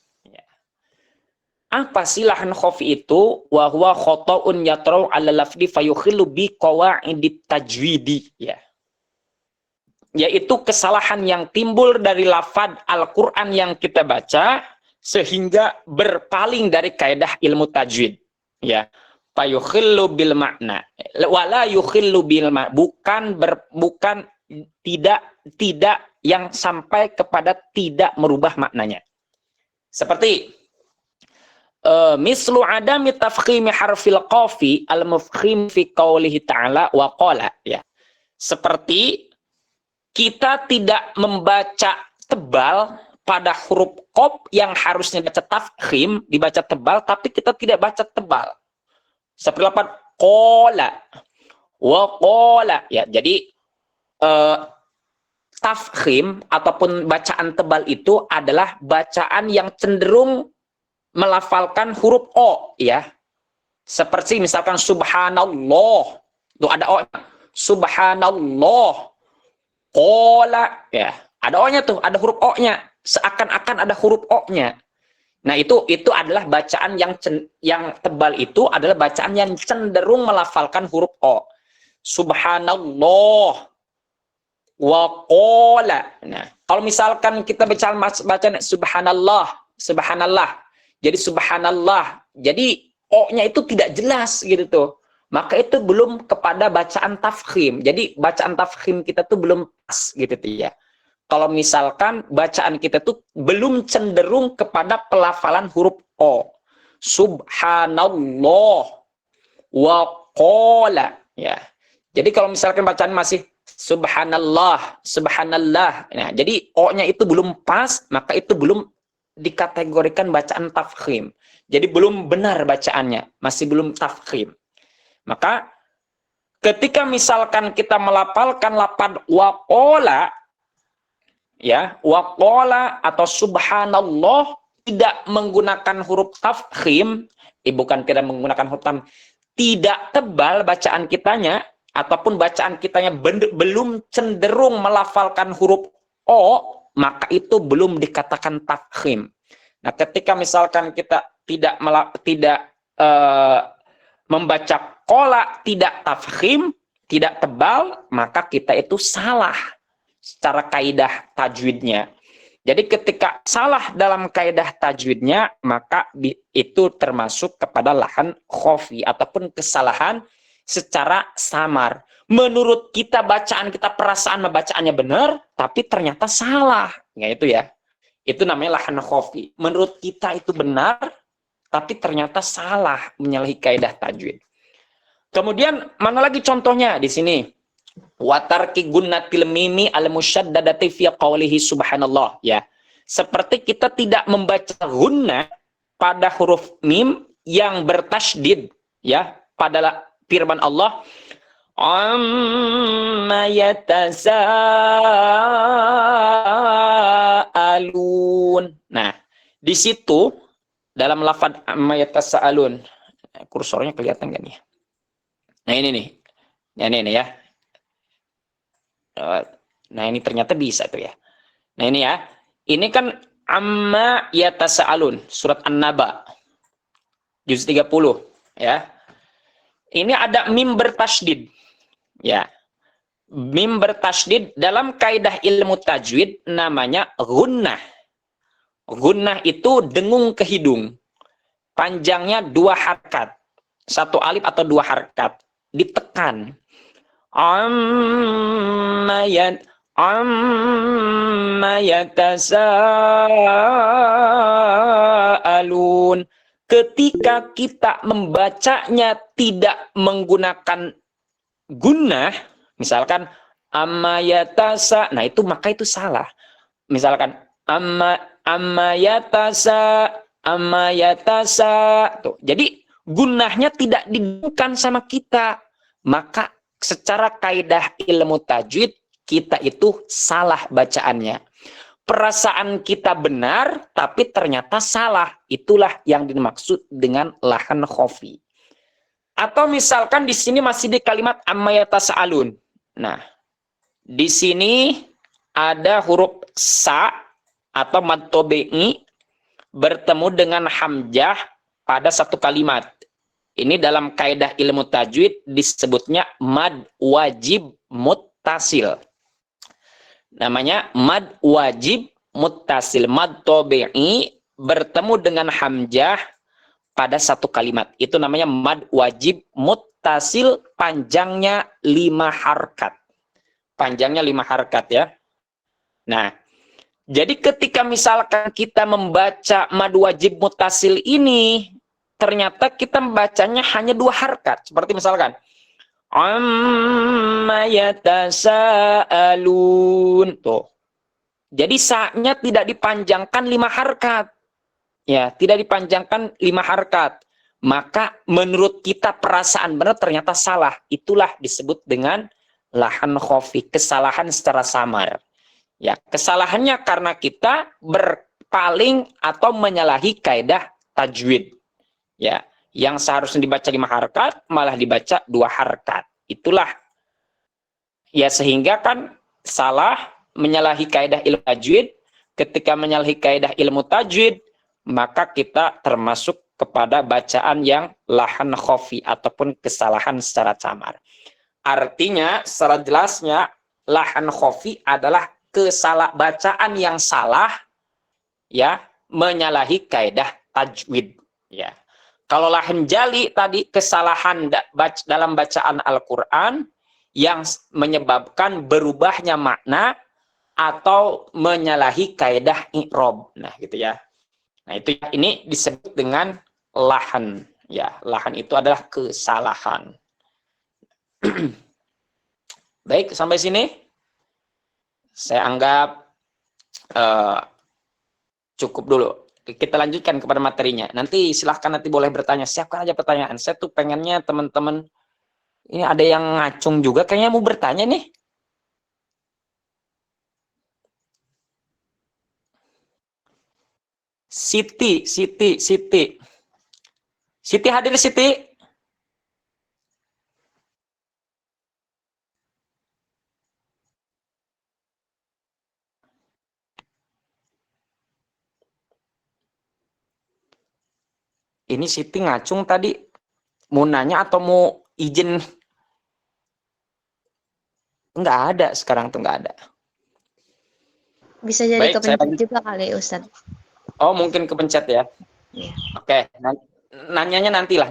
Speaker 1: Apa sih lahan khofi itu? Wa huwa khata'un yatra'u 'ala lafzi fayukhillu bi qawa'idit tajwidi, ya. Yaitu kesalahan yang timbul dari lafaz Al-Qur'an yang kita baca sehingga berpaling dari kaidah ilmu tajwid, ya. Fayukhillu bil makna wala yukhillu bil ma, bukan tidak yang sampai kepada tidak merubah maknanya. Seperti mislu adami tafkhimi harfil qafi al-mufkhim fi qawlihi ta'ala wa qala, ya. Seperti kita tidak membaca tebal pada huruf qaf yang harusnya baca tafkhim, dibaca tebal, tapi kita tidak baca tebal. Seperti lafaz qala wa qala, ya. Jadi tafkhim ataupun bacaan tebal itu adalah bacaan yang cenderung melafalkan huruf O, ya. Seperti misalkan subhanallah, itu ada O, subhanallah, qala, ya. Ada O-nya tuh, ada huruf O-nya, seakan-akan ada huruf O-nya. Nah, itu adalah bacaan yang tebal, itu adalah bacaan yang cenderung melafalkan huruf O. Subhanallah wa qala. Nah, kalau misalkan kita baca subhanallah, subhanallah, jadi subhanallah, jadi O-nya itu tidak jelas gitu tuh. Maka itu belum kepada bacaan tafkhim. Jadi bacaan tafkhim kita tuh belum pas gitu tuh ya. Kalau misalkan bacaan kita tuh belum cenderung kepada pelafalan huruf O. Subhanallah wa qala, ya. Jadi kalau misalkan bacaan masih subhanallah, subhanallah. Nah, jadi O-nya itu belum pas, maka itu belum dikategorikan bacaan tafkhim. Jadi belum benar bacaannya, masih belum tafkhim. Maka ketika misalkan kita melafalkan lafaz waqala, ya, waqala atau subhanallah tidak menggunakan huruf tafkhim, bukan tidak menggunakan huruf tafkhim, tidak tebal bacaan kitanya, ataupun bacaan kitanya belum cenderung melafalkan huruf o, maka itu belum dikatakan tafkhim. Nah, ketika misalkan kita tidak membaca qola tidak tafkhim, tidak tebal, maka kita itu salah secara kaidah tajwidnya. Jadi ketika salah dalam kaidah tajwidnya, maka itu termasuk kepada lahan khofi ataupun kesalahan secara samar. Menurut kita bacaan kita, perasaan membacaannya benar, tapi ternyata salah. Ya itu ya. Itu namanya lahan khofi. Menurut kita itu benar, tapi ternyata salah, menyalahi kaidah tajwid. Kemudian mana lagi contohnya di sini? Watarki gunnatil mimi al musyaddadati fi qawlihi subhanallah, ya. Seperti kita tidak membaca gunnah pada huruf mim yang bertasydid, ya, pada firman Allah amma yatasaalun. Nah, di situ dalam lafaz amma yatasaalun, kursornya kelihatan nggak nih? Nah ini nih, ini ya. Nah ini ternyata bisa tuh ya. Nah ini ya, ini kan amma yatasaalun, surat An-Naba, juz 30 ya. Ini ada mim bertasydid, ya. Mim bertasydid dalam kaidah ilmu tajwid namanya gunnah. Gunnah itu dengung ke hidung, panjangnya 2 harakat, 1 alif atau 2 harakat, ditekan. Amma yatasaalun. Ketika kita membacanya tidak menggunakan gunnah, misalkan amma yatasa, nah itu maka itu salah. Misalkan amma yatasa, tuh. Jadi gunnahnya tidak didengungkan sama kita, maka secara kaidah ilmu tajwid kita itu salah bacaannya. Perasaan kita benar, tapi ternyata salah. Itulah yang dimaksud dengan lahan khofi. Atau misalkan di sini masih di kalimat amma yatasaalun. Nah, di sini ada huruf sa atau mad tabi'i bertemu dengan hamzah pada satu kalimat. Ini dalam kaidah ilmu tajwid disebutnya mad wajib muttasil. Namanya mad wajib muttasil. Mad tabi'i bertemu dengan hamzah pada satu kalimat. Itu namanya mad wajib muttasil, panjangnya 5 harakat. Panjangnya 5 harakat ya. Nah, jadi ketika misalkan kita membaca mad wajib muttasil ini, ternyata kita membacanya hanya 2 harakat. Seperti misalkan amma yatasaalun. Tuh. Jadi sa-nya tidak dipanjangkan 5 harakat. Ya, tidak dipanjangkan 5 harakat. Maka menurut kita perasaan benar, ternyata salah. Itulah disebut dengan lahan khofi, kesalahan secara samar. Ya, kesalahannya karena kita berpaling atau menyalahi kaidah tajwid. Ya, yang seharusnya dibaca 5 harakat malah dibaca 2 harakat. Itulah ya, sehingga kan salah, menyalahi kaidah ilmu tajwid. Ketika menyalahi kaidah ilmu tajwid, maka kita termasuk kepada bacaan yang lahan khofi ataupun kesalahan secara samar. Artinya secara jelasnya lahan khofi adalah bacaan yang salah, ya, menyalahi kaidah tajwid, ya. Kalau lahan jali tadi kesalahan dalam bacaan Al-Quran yang menyebabkan berubahnya makna atau menyalahi kaidah i'rab. Nah, gitu ya. Nah, itu ya, ini disebut dengan lahan, ya. Lahan itu adalah kesalahan. Baik, sampai sini saya anggap cukup dulu. Kita lanjutkan kepada materinya. Nanti silahkan, nanti boleh bertanya. Siapkan aja pertanyaan. Saya tuh pengennya teman-teman Ini ada yang ngacung juga, kayaknya mau bertanya nih. Siti. Siti hadir, Siti. Ini Siti ngacung tadi. Mau nanya atau mau izin? Nggak ada, sekarang tuh nggak ada.
Speaker 3: Bisa jadi
Speaker 1: Baik, saya
Speaker 3: kepencet juga kali Ustadz.
Speaker 1: Oh, mungkin kepencet ya.
Speaker 3: Iya.
Speaker 1: Oke, nanya nantilah.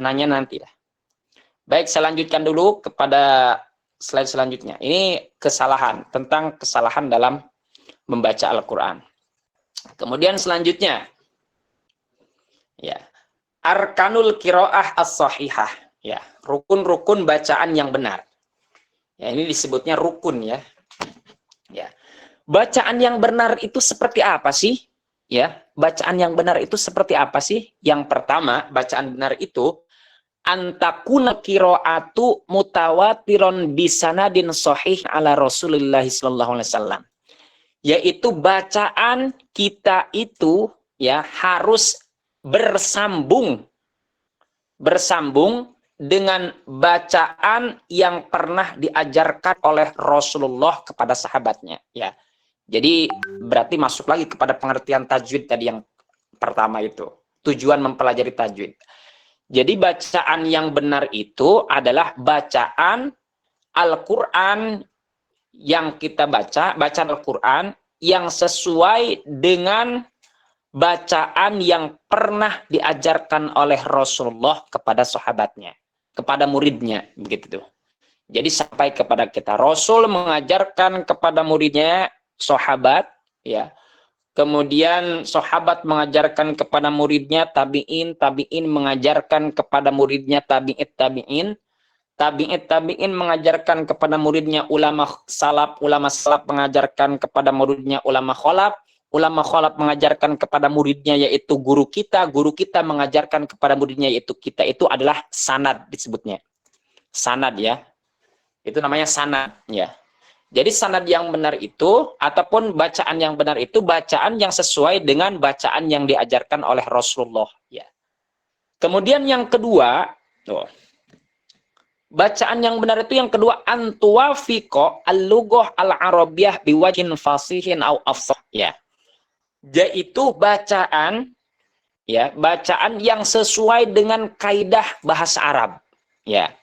Speaker 1: Baik, saya lanjutkan dulu kepada slide selanjutnya. Ini tentang kesalahan dalam membaca Al-Quran. Kemudian selanjutnya, ya, arkanul qiraah as-sahihah, ya, rukun-rukun bacaan yang benar. Ya, ini disebutnya rukun ya. Ya. Bacaan yang benar itu seperti apa sih? Ya, bacaan yang benar itu seperti apa sih? Yang pertama, bacaan benar itu antakuna qiraatu mutawatiron bisanadin sahih ala Rasulullah sallallahu alaihi wasallam. Yaitu bacaan kita itu ya harus bersambung dengan bacaan yang pernah diajarkan oleh Rasulullah kepada sahabatnya ya. Jadi berarti masuk lagi kepada pengertian tajwid tadi yang pertama itu. Tujuan mempelajari tajwid. Jadi bacaan yang benar itu adalah bacaan Al-Qur'an yang kita baca, bacaan Al-Qur'an yang sesuai dengan bacaan yang pernah diajarkan oleh Rasulullah kepada sahabatnya, kepada muridnya, begitu tuh. Jadi sampai kepada kita, Rasul mengajarkan kepada muridnya, sahabat, ya. Kemudian sahabat mengajarkan kepada muridnya, tabi'in mengajarkan kepada muridnya, tabi'in mengajarkan kepada muridnya, ulama salaf mengajarkan kepada muridnya, ulama khalaf mengajarkan kepada muridnya, yaitu guru kita mengajarkan kepada muridnya, yaitu kita. Itu adalah sanad disebutnya. Sanad ya. Itu namanya sanad ya. Jadi sanad yang benar itu, ataupun bacaan yang benar itu, bacaan yang sesuai dengan bacaan yang diajarkan oleh Rasulullah ya. Kemudian yang kedua, bacaan yang benar itu yang kedua, antuwafiqo al-lughah al-arabiyyah biwajhin fasihin au afsah ya. Yaitu bacaan ya, bacaan yang sesuai dengan kaidah bahasa Arab ya.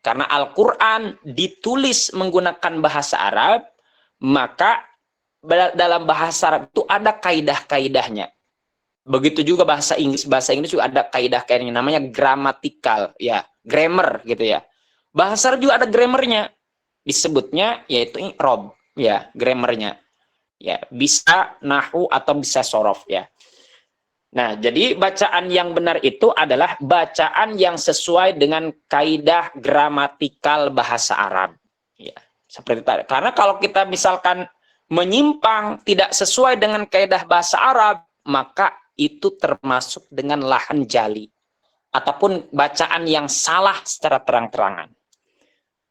Speaker 1: Karena Al-Qur'an ditulis menggunakan bahasa Arab, maka dalam bahasa Arab itu ada kaidah-kaidahnya. Begitu juga bahasa Inggris juga ada kaidah-kaidahnya, namanya gramatikal ya, grammar gitu ya. Bahasa Arab juga ada grammarnya. Disebutnya yaitu i'rab ya, grammarnya. Ya, bisa nahwu atau bisa sorof ya. Nah, jadi bacaan yang benar itu adalah bacaan yang sesuai dengan kaidah gramatikal bahasa Arab. Ya, seperti tadi. Karena kalau kita misalkan menyimpang, tidak sesuai dengan kaidah bahasa Arab, maka itu termasuk dengan lahan jali ataupun bacaan yang salah secara terang-terangan.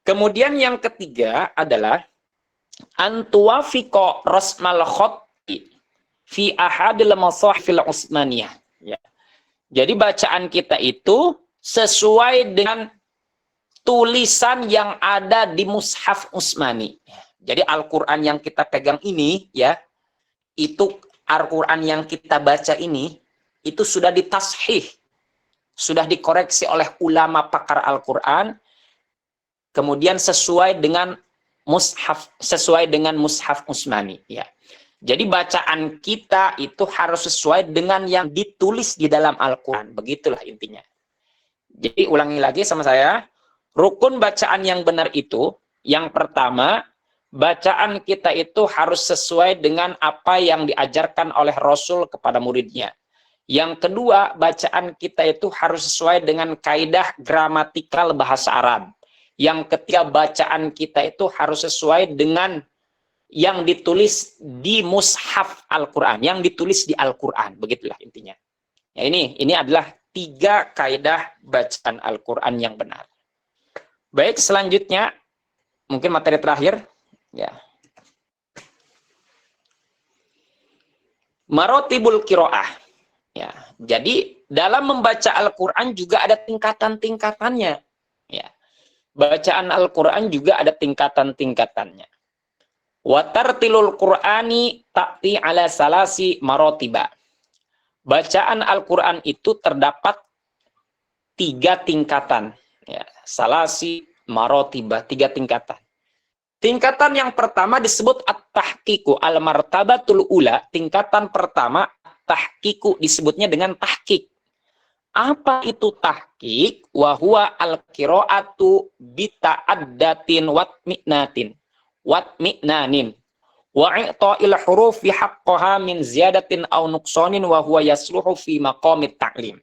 Speaker 1: Kemudian yang ketiga adalah antuwafiqo rasmal khotti fi ahadil masahifil Utsmaniyah ya. Jadi bacaan kita itu sesuai dengan tulisan yang ada di mushaf Utsmani. Jadi Al-Qur'an yang kita pegang ini ya, itu Al-Qur'an yang kita baca ini itu sudah ditashih, sudah dikoreksi oleh ulama pakar Al-Qur'an, kemudian sesuai dengan mushaf Utsmani ya. Jadi bacaan kita itu harus sesuai dengan yang ditulis di dalam Al-Qur'an. Begitulah intinya. Jadi ulangi lagi sama saya. Rukun bacaan yang benar itu, yang pertama, bacaan kita itu harus sesuai dengan apa yang diajarkan oleh Rasul kepada muridnya. Yang kedua, bacaan kita itu harus sesuai dengan kaidah gramatikal bahasa Arab. Yang ketiga, bacaan kita itu harus sesuai dengan yang ditulis di mushaf Al-Qur'an, yang ditulis di Al-Qur'an. Begitulah intinya. Ya, ini adalah 3 kaidah bacaan Al-Qur'an yang benar. Baik, selanjutnya mungkin materi terakhir ya. Marotibul qiraah. Ya, jadi dalam membaca Al-Qur'an juga ada tingkatan-tingkatannya. Ya. Bacaan Al-Qur'an juga ada tingkatan-tingkatannya. Wa tartilul Qur'ani ta'ti ala salasi marotiba. Bacaan Al-Qur'an itu terdapat 3 tingkatan. Ya, salasi marotiba, 3 tingkatan. Tingkatan yang pertama disebut at-tahqiqu al-martabatul ula. Tingkatan pertama tahqiqu disebutnya dengan tahqiq. Apa itu tahqiq? Wa huwa al-qira'atu bita'addatin watmi'natin. Watmi'nanin. Wa i'ta'il hurufi haqqaha min ziyadatin aw nuqsanin wa huwa yasluhu fi maqamit ta'lim.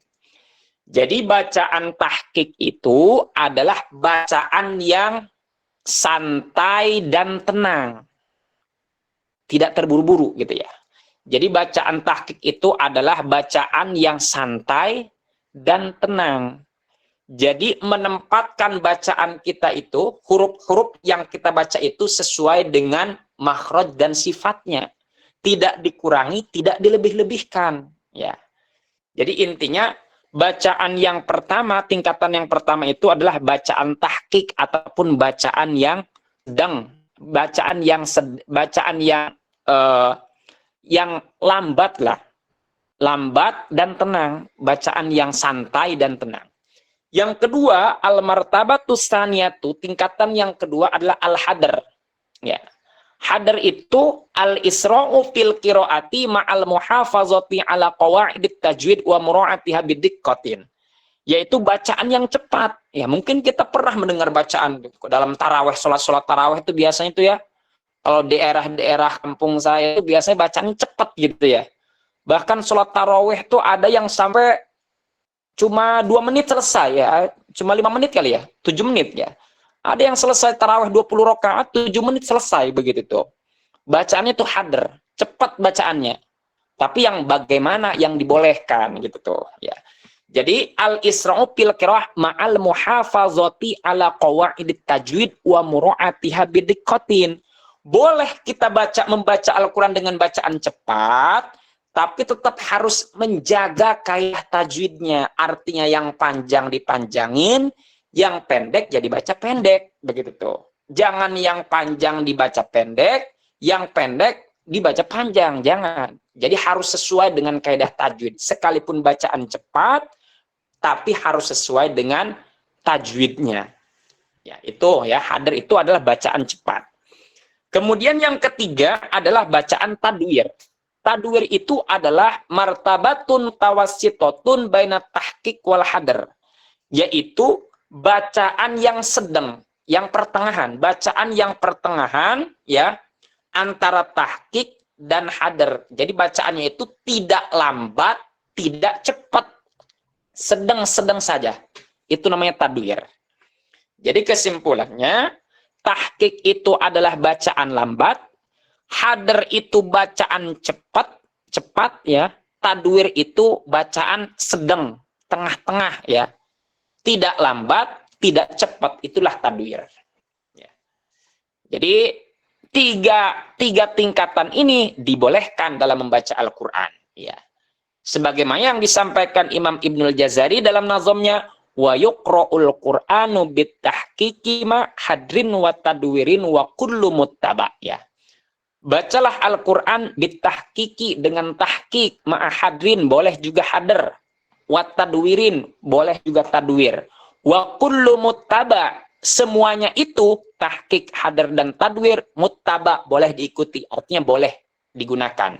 Speaker 1: Jadi bacaan tahqiq itu adalah bacaan yang santai dan tenang. Tidak terburu-buru gitu ya. Jadi bacaan tahqiq itu adalah bacaan yang santai dan tenang. Jadi menempatkan bacaan kita itu, huruf-huruf yang kita baca itu sesuai dengan makhraj dan sifatnya. Tidak dikurangi, tidak dilebih-lebihkan. Ya. Jadi intinya bacaan yang pertama, tingkatan yang pertama itu adalah bacaan tahqiq ataupun bacaan yang sedang, bacaan yang lambat lah, lambat dan tenang, bacaan yang santai dan tenang. Yang kedua, al-martabatus tsaniyatu, tingkatan yang kedua adalah al-hadr. Ya. Hadr itu al-isra'u fil qiraati ma'al muhafazati ala qawaidit tajwid wa mura'atiha bidiqqatin. Yaitu bacaan yang cepat. Ya, mungkin kita pernah mendengar bacaan dalam tarawih, sholat tarawih itu biasanya itu ya. Kalau daerah-daerah kampung saya itu biasanya bacaannya cepat gitu ya. Bahkan sholat tarawih itu ada yang sampai cuma 2 menit selesai ya. Cuma 5 menit kali ya, 7 menit ya. Ada yang selesai tarawih 20 rakaat, 7 menit selesai begitu tuh. Bacaannya tuh hadr, cepat bacaannya. Tapi yang bagaimana yang dibolehkan gitu tuh ya. Jadi al-isra'u fil qiraah ma'al muhafazati ala qawaidit tajwid wa mura'atiha bidiqqatin. Boleh kita membaca Al-Qur'an dengan bacaan cepat, tapi tetap harus menjaga kaidah tajwidnya. Artinya yang panjang dipanjangin, yang pendek jadi baca pendek, begitu tuh. Jangan yang panjang dibaca pendek, yang pendek dibaca panjang, jangan. Jadi harus sesuai dengan kaidah tajwid. Sekalipun bacaan cepat, tapi harus sesuai dengan tajwidnya. Ya, itu ya, hadr itu adalah bacaan cepat. Kemudian yang ketiga adalah bacaan tadwir. Tadwir itu adalah martabatun tawassitotun baina tahqiq wal hadr. Yaitu bacaan yang sedang, yang pertengahan, bacaan yang pertengahan ya antara tahqiq dan hadr. Jadi bacaannya itu tidak lambat, tidak cepat, sedang-sedang saja. Itu namanya tadwir. Jadi kesimpulannya, tahqiq itu adalah bacaan lambat, hadr itu bacaan cepat ya, tadwir itu bacaan sedang, tengah-tengah ya. Tidak lambat, tidak cepat, itulah tadwir. Ya. Jadi tiga tingkatan ini dibolehkan dalam membaca Al-Qur'an. Ya. Sebagaimana yang disampaikan Imam Ibnul Jazari dalam nazamnya, wa yuqra'ul Qur'anu bitahqiqi ma hadrin wa tadwirin wa kullu muttaba. Ya. Bacalah Al-Qur'an bitahqiqi dengan tahqiq ma hadrin, boleh juga hadr. Wa tadwirin, boleh juga tadwir. Wa kullu muttaba, semuanya itu tahqiq, hadr dan tadwir muttaba, boleh diikuti, artinya boleh digunakan.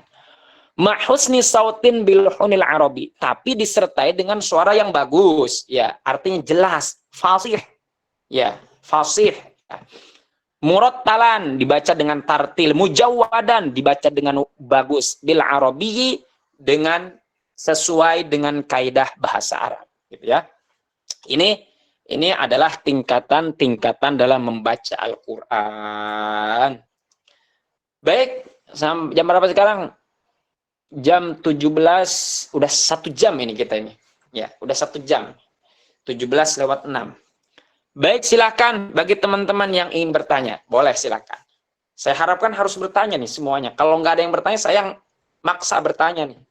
Speaker 1: Mahusni sautin bil hunil arabi, tapi disertai dengan suara yang bagus, ya, artinya jelas, fasih. Ya, fasih. Ya. Murattalan dibaca dengan tartil, mujawwadan dibaca dengan bagus, bil arabi dengan sesuai dengan kaidah bahasa Arab, gitu ya. Ini adalah tingkatan-tingkatan dalam membaca Al-Qur'an. Baik, jam berapa sekarang? Jam 17, udah 1 jam ini kita ini. Ya, udah 1 jam. 17 lewat 6. Baik, silakan bagi teman-teman yang ingin bertanya. Boleh, silakan. Saya harapkan harus bertanya nih semuanya. Kalau nggak ada yang bertanya, saya yang maksa bertanya nih.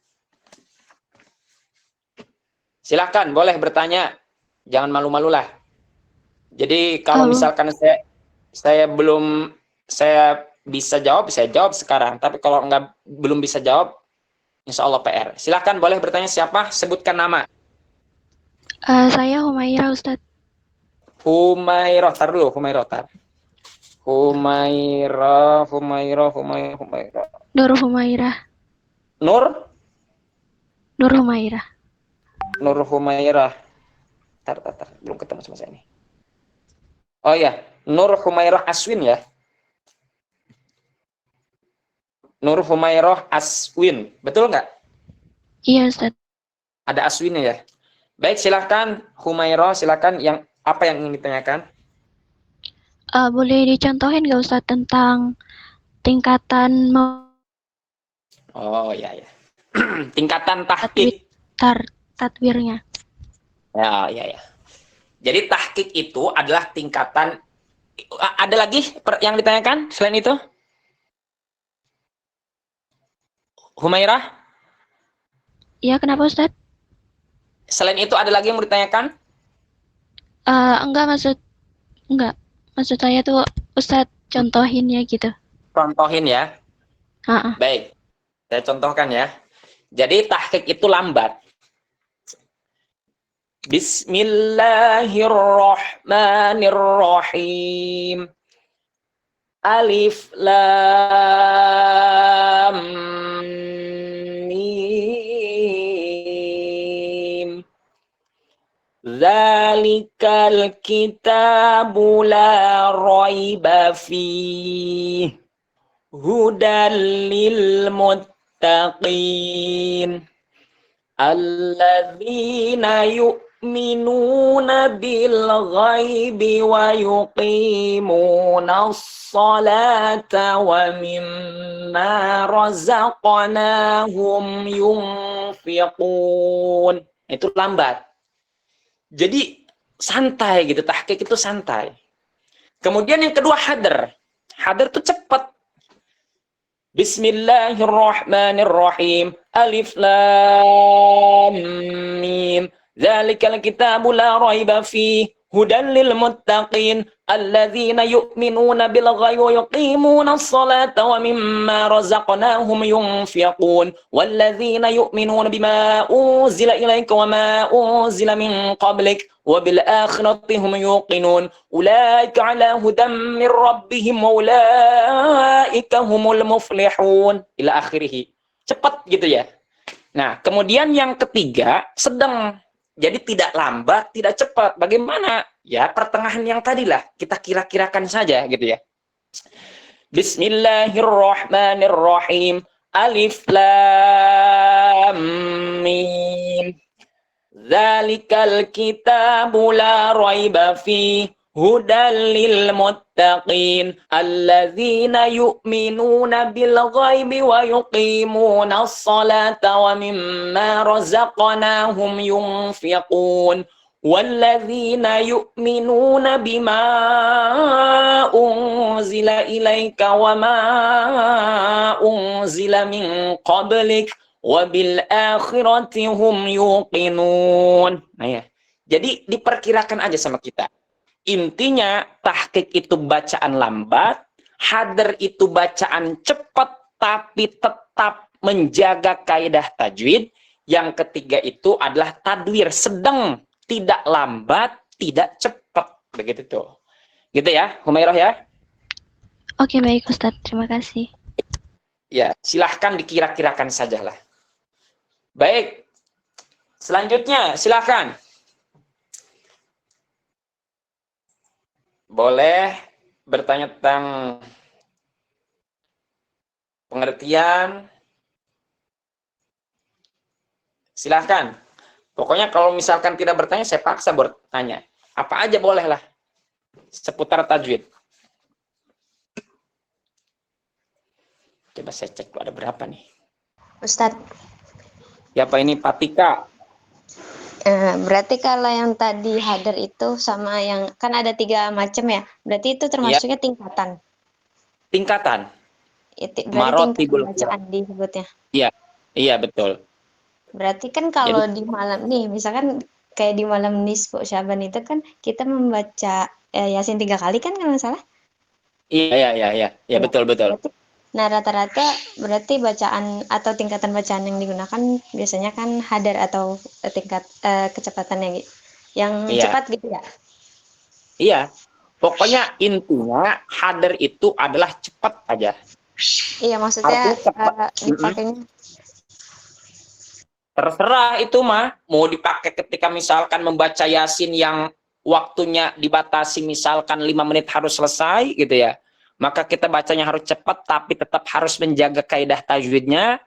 Speaker 1: Silakan, boleh bertanya. Jangan malu-malulah. Jadi kalau misalkan saya bisa jawab, saya jawab sekarang. Tapi kalau belum bisa jawab, insya Allah PR. Silakan, boleh bertanya siapa? Sebutkan nama.
Speaker 4: Saya Humaira, Ustadz.
Speaker 1: Humairah, tar dulu, Humairah. Humairah.
Speaker 4: Nur Humaira.
Speaker 1: Nur
Speaker 4: Humaira.
Speaker 1: Humairah. Tar, belum ketemu sama saya nih. Oh ya, Nur Humairah Aswin ya. Nur Humairah Aswin, betul nggak?
Speaker 4: Iya, Ustadz.
Speaker 1: Ada Aswinnya ya. Baik, silakan Humairah, silakan apa yang ingin ditanyakan?
Speaker 4: Boleh dicontohin nggak Ustadz tentang tingkatan
Speaker 1: Oh ya. Tingkatan tahqiq.
Speaker 4: tatwirnya?
Speaker 1: Ya. Jadi tahqiq itu adalah tingkatan. Ada lagi yang ditanyakan selain itu? Humairah?
Speaker 4: Iya, kenapa Ustadz?
Speaker 1: Selain itu ada lagi yang mau ditanyakan?
Speaker 4: Enggak. Maksud saya tuh Ustadz contohin ya gitu.
Speaker 1: Contohin ya. Baik, saya contohkan ya. Jadi tahqiq itu lambat. Bismillahirrahmanirrahim. Alif lam mim. Zalikal kitabu la raiba fihi hudan lil muttaqin alladzina yu'minuna bil ghaibi wa yuqimuna as-salata wa mimma razaqnahum yunfiqun. Itu lambat. Jadi santai gitu, tahqiq itu santai. Kemudian yang kedua hadar. Hadar itu cepat. Bismillahirrahmanirrahim. Alif lam mim. Dzalikal kitabu la raiba fihi hudan lil muttaqin alladzina yu'minuna bil ghaibi wa yuqimuna as-salata wa mimma razaqnahum yunfiqun walladzina yu'minuna bima unzila ilaika wa ma unzila min qablik wa bil akhirati hum yuqinun ulaika ala hudan min rabbihim wa ulaika humul muflihun ila akhirih. Cepat gitu ya. Nah, kemudian yang ketiga sedang. Jadi tidak lambat, tidak cepat. Bagaimana? Ya, pertengahan yang tadilah kita kira-kirakan saja gitu ya. Bismillahirrahmanirrahim. Alif lam mim. Dzalikal kitabu la raiba fihi hudan lil muttaqin alladzina yu'minuna bil ghaibi wa yuqimuna as-salata wa mimma razaqnahum yunfiqun walladzina yu'minuna bima unzila ilaika wa ma unzila min qablik wabil akhirati hum yuqinun. Nah ya. Jadi diperkirakan aja sama kita. Intinya tahqiq itu bacaan lambat, hadar itu bacaan cepat tapi tetap menjaga kaidah tajwid. Yang ketiga itu adalah tadwir sedang, tidak lambat, tidak cepat. Begitu tuh. Gitu ya, Humairah ya.
Speaker 4: Oke, baik Ustadz. Terima kasih.
Speaker 1: Ya, silahkan dikira-kirakan sajalah. Baik, selanjutnya silakan. Boleh bertanya tentang pengertian. Silakan. Pokoknya kalau misalkan tidak bertanya, saya paksa bertanya. Apa aja boleh lah. Seputar tajwid. Coba saya cek ada berapa nih.
Speaker 3: Ustadz.
Speaker 1: Siapa ini? Patika.
Speaker 3: Berarti kalau yang tadi hadar itu sama yang kan ada 3 macam ya. Berarti itu
Speaker 1: Ya,
Speaker 3: termasuknya tingkatan.
Speaker 1: tingkatan.
Speaker 3: Berarti tingkatan
Speaker 1: Marotibul qiraah.
Speaker 3: bacaan disebutnya.
Speaker 1: Iya, iya betul.
Speaker 3: Berarti kan
Speaker 1: Jadi,
Speaker 3: kalau di malam nih, misalkan kayak di malam nisfu Syaban itu kan kita membaca Yasin 3 kali kan kalau nggak salah?
Speaker 1: iya, iya, iya, iya, ya,
Speaker 3: Ya.
Speaker 1: betul, betul.
Speaker 3: Berarti, nah rata-rata berarti bacaan atau tingkatan bacaan yang digunakan biasanya kan hadar atau tingkat kecepatannya yang
Speaker 1: Iya,
Speaker 3: cepat gitu ya?
Speaker 1: iya. Pokoknya intinya hadar itu adalah cepat aja.
Speaker 3: Iya maksudnya
Speaker 1: Artinya cepat.
Speaker 3: dipakainya.
Speaker 1: Terserah itu mah mau dipakai ketika misalkan membaca Yasin yang waktunya dibatasi misalkan 5 menit harus selesai gitu ya. Maka kita bacanya harus cepat tapi tetap harus menjaga kaidah tajwidnya.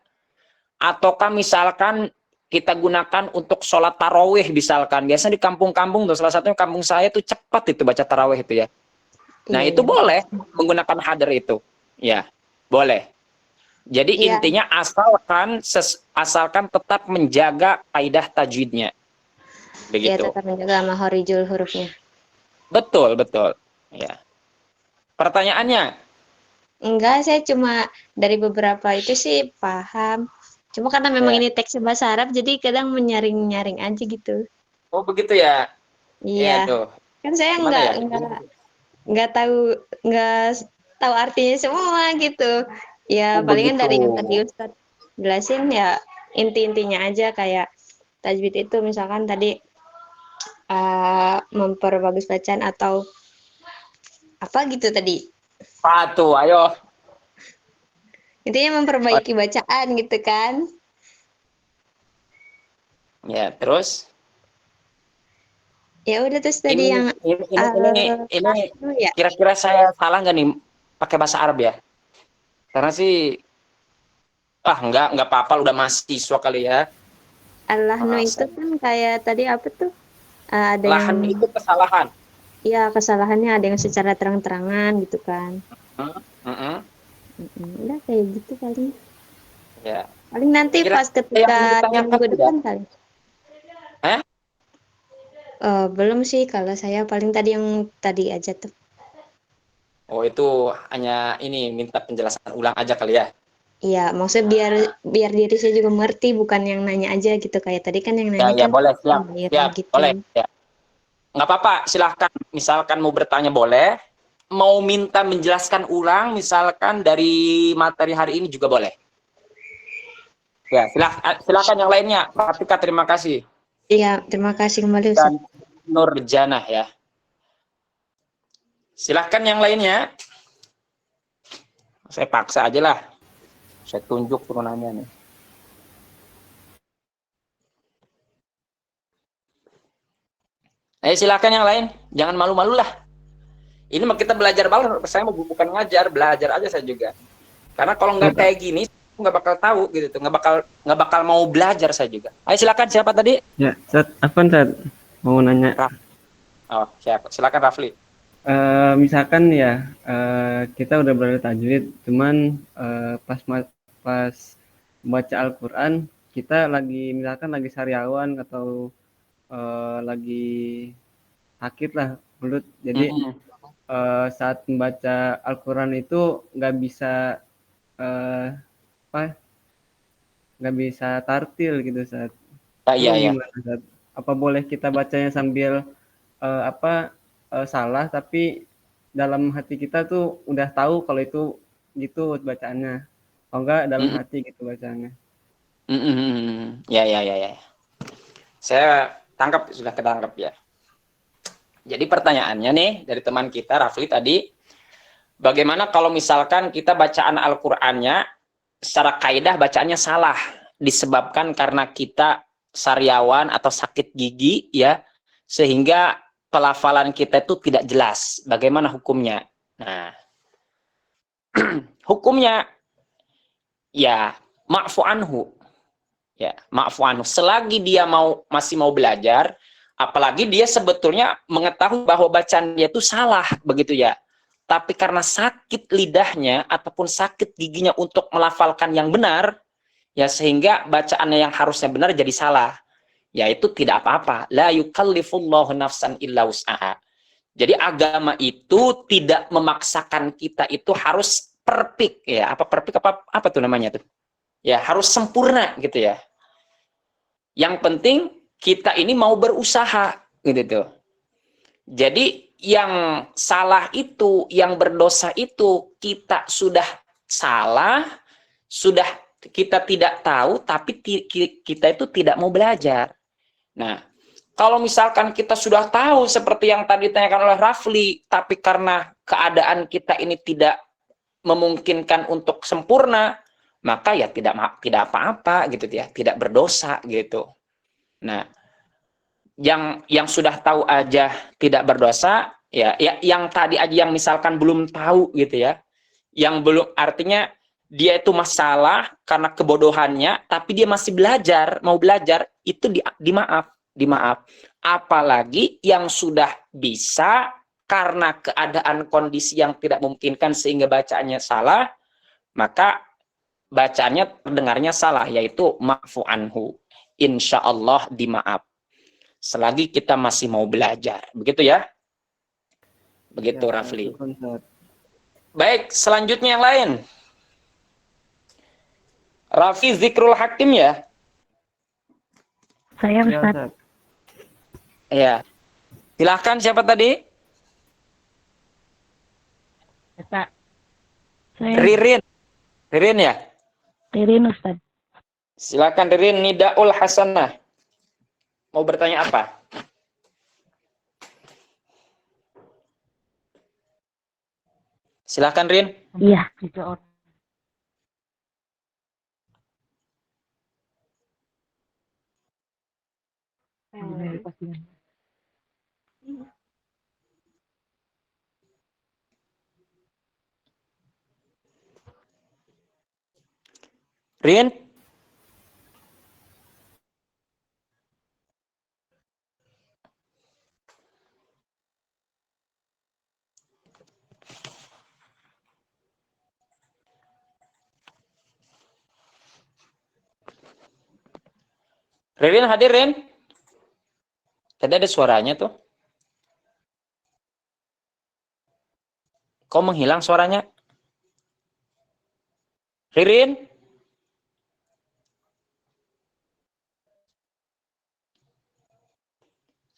Speaker 1: Ataukah misalkan kita gunakan untuk sholat tarawih misalkan. Biasanya di kampung-kampung tuh, salah satunya kampung saya tuh cepat itu baca tarawih itu ya. Nah
Speaker 3: Iya,
Speaker 1: itu
Speaker 3: iya.
Speaker 1: boleh menggunakan hadar itu. Ya, boleh. Jadi
Speaker 3: Iya,
Speaker 1: intinya asalkan tetap menjaga kaidah tajwidnya.
Speaker 3: iya
Speaker 1: Begitu.
Speaker 3: tetap menjaga mahorijul hurufnya.
Speaker 1: Betul, betul. Ya. Pertanyaannya,
Speaker 3: Enggak, saya cuma dari beberapa itu sih paham. Cuma karena memang
Speaker 1: ya.
Speaker 3: ini teksnya bahasa Arab, jadi kadang menyaring-nyaring aja gitu.
Speaker 1: Oh begitu ya.
Speaker 3: Iya,
Speaker 1: Ya, aduh.
Speaker 3: kan saya
Speaker 1: Gimana ya?
Speaker 3: nggak tahu nggak tahu artinya semua gitu. Ya
Speaker 1: Oh
Speaker 3: palingan
Speaker 1: begitu.
Speaker 3: dari yang tadi Ustadz jelasin ya inti-intinya aja kayak tajwid itu misalkan tadi memperbagus bacaan atau apa gitu tadi.
Speaker 1: Satu, ayo.
Speaker 3: Intinya memperbaiki bacaan gitu kan.
Speaker 1: Ya, terus
Speaker 3: Ya udah terus tadi
Speaker 1: ini
Speaker 3: yang
Speaker 1: ini ini ini, ini
Speaker 3: itu ya
Speaker 1: kira-kira saya salah nggak nih pakai bahasa Arab ya? Karena sih nggak apa-apa udah mahasiswa kali ya.
Speaker 3: Allahnu itu
Speaker 1: Masa.
Speaker 3: kan kayak tadi apa tuh ada
Speaker 1: Lahan
Speaker 3: yang
Speaker 1: itu kesalahan.
Speaker 3: ya kesalahannya ada yang secara terang-terangan gitu kan.
Speaker 1: Mm-mm.
Speaker 3: Udah kayak gitu paling.
Speaker 1: Ya.
Speaker 3: Paling nanti
Speaker 1: Kira
Speaker 3: pas
Speaker 1: yang mau
Speaker 3: ketika yang
Speaker 1: ditanyakan
Speaker 3: minggu
Speaker 1: tidak?
Speaker 3: depan kali.
Speaker 1: Eh?
Speaker 3: Belum sih kalau saya paling tadi yang tadi aja tuh.
Speaker 1: Oh itu hanya ini minta penjelasan ulang aja kali ya?
Speaker 3: Iya, maksudnya biar diri saya juga mengerti, bukan yang nanya aja gitu kayak tadi kan yang
Speaker 1: Ya
Speaker 3: nanya
Speaker 1: ya
Speaker 3: kan
Speaker 1: boleh siap
Speaker 3: Mbak
Speaker 1: siap
Speaker 3: gitu.
Speaker 1: boleh ya. Nggak apa-apa silahkan misalkan mau bertanya boleh, mau minta menjelaskan ulang misalkan dari materi hari ini juga boleh. Ya silahkan yang lainnya. Pratika terima kasih
Speaker 3: Iya, terima kasih kembali Ustaz.
Speaker 1: dan Nurjanah ya. Silahkan yang lainnya. Saya paksa aja lah. Saya tunjuk turunannya nih. Silakan yang lain, jangan malu-malu lah. Ini mah kita belajar banget. Saya mau bukan ngajar, belajar aja saya juga. Karena kalau nggak kayak gini, nggak bakal tahu gitu tuh, nggak bakal mau belajar saya juga. Ayo silakan siapa tadi?
Speaker 2: Ya, Ustaz, apa Ustaz? Mau nanya.
Speaker 1: Oh siapa? Silakan Rafli.
Speaker 2: Misalkan ya, kita udah belajar tajwid, cuman pas baca Al-Quran, kita misalkan lagi sariawan atau lagi sakit lah mulut. Jadi saat membaca Al-Quran itu nggak bisa nggak bisa tartil gitu saat itu
Speaker 1: Iya.
Speaker 2: gimana Ustaz? Apa boleh kita bacanya sambil salah tapi dalam hati kita tuh udah tahu kalau itu gitu bacaannya, kalau enggak dalam hati gitu bacaannya.
Speaker 1: Ya. Saya tangkap, sudah ketangkap ya. Jadi pertanyaannya nih dari teman kita Rafli tadi, bagaimana kalau misalkan kita bacaan Al-Qur'annya secara kaidah bacaannya salah disebabkan karena kita sariawan atau sakit gigi ya, sehingga pelafalan kita itu tidak jelas. Bagaimana hukumnya? Nah, hukumnya ya ma'fu anhu. Ya, ma'fu anhu. Selagi dia masih mau belajar, apalagi dia sebetulnya mengetahui bahwa bacaan dia itu salah begitu ya. Tapi karena sakit lidahnya ataupun sakit giginya untuk melafalkan yang benar, ya sehingga bacaannya yang harusnya benar jadi salah. ya itu tidak apa-apa. La yukallifullahu nafsan illa wus'aha. Jadi agama itu tidak memaksakan kita itu harus perfect ya. Apa perfect apa tuh namanya tuh? Ya, harus sempurna gitu ya. Yang penting kita ini mau berusaha gitu tuh. Jadi yang salah itu, yang berdosa itu kita sudah salah, sudah kita tidak tahu, tapi kita itu tidak mau belajar. Nah, kalau misalkan kita sudah tahu seperti yang tadi ditanyakan oleh Rafli, tapi karena keadaan kita ini tidak memungkinkan untuk sempurna, maka ya tidak apa-apa gitu ya, tidak berdosa gitu. Nah, yang sudah tahu aja tidak berdosa, ya yang tadi aja yang misalkan belum tahu gitu ya, yang belum, artinya dia itu masalah karena kebodohannya, tapi dia masih belajar, mau belajar, itu dimaaf. Apalagi yang sudah bisa karena keadaan kondisi yang tidak memungkinkan sehingga bacaannya salah, maka bacaannya terdengarnya salah, yaitu ma'fu anhu. Insya Allah dimaaf. Selagi kita masih mau belajar. Begitu ya? Begitu
Speaker 2: Ya,
Speaker 1: Rafli.
Speaker 2: syukur, Ustaz.
Speaker 1: Baik, selanjutnya yang lain. Raffi zikrul hakim ya?
Speaker 4: Saya
Speaker 2: Ya,
Speaker 4: Ustaz.
Speaker 2: Ustaz.
Speaker 1: Ya. Silahkan siapa tadi?
Speaker 4: Saya
Speaker 1: Ririn. Ririn ya?
Speaker 4: Ririn Ustaz.
Speaker 1: Silakan Ririn Nidaul Hasanah. Mau bertanya apa? Silakan Rin.
Speaker 4: Iya, itu
Speaker 1: Rin. Ririn hadir Rin. Tadi ada suaranya tuh. Kok menghilang suaranya? Ririn.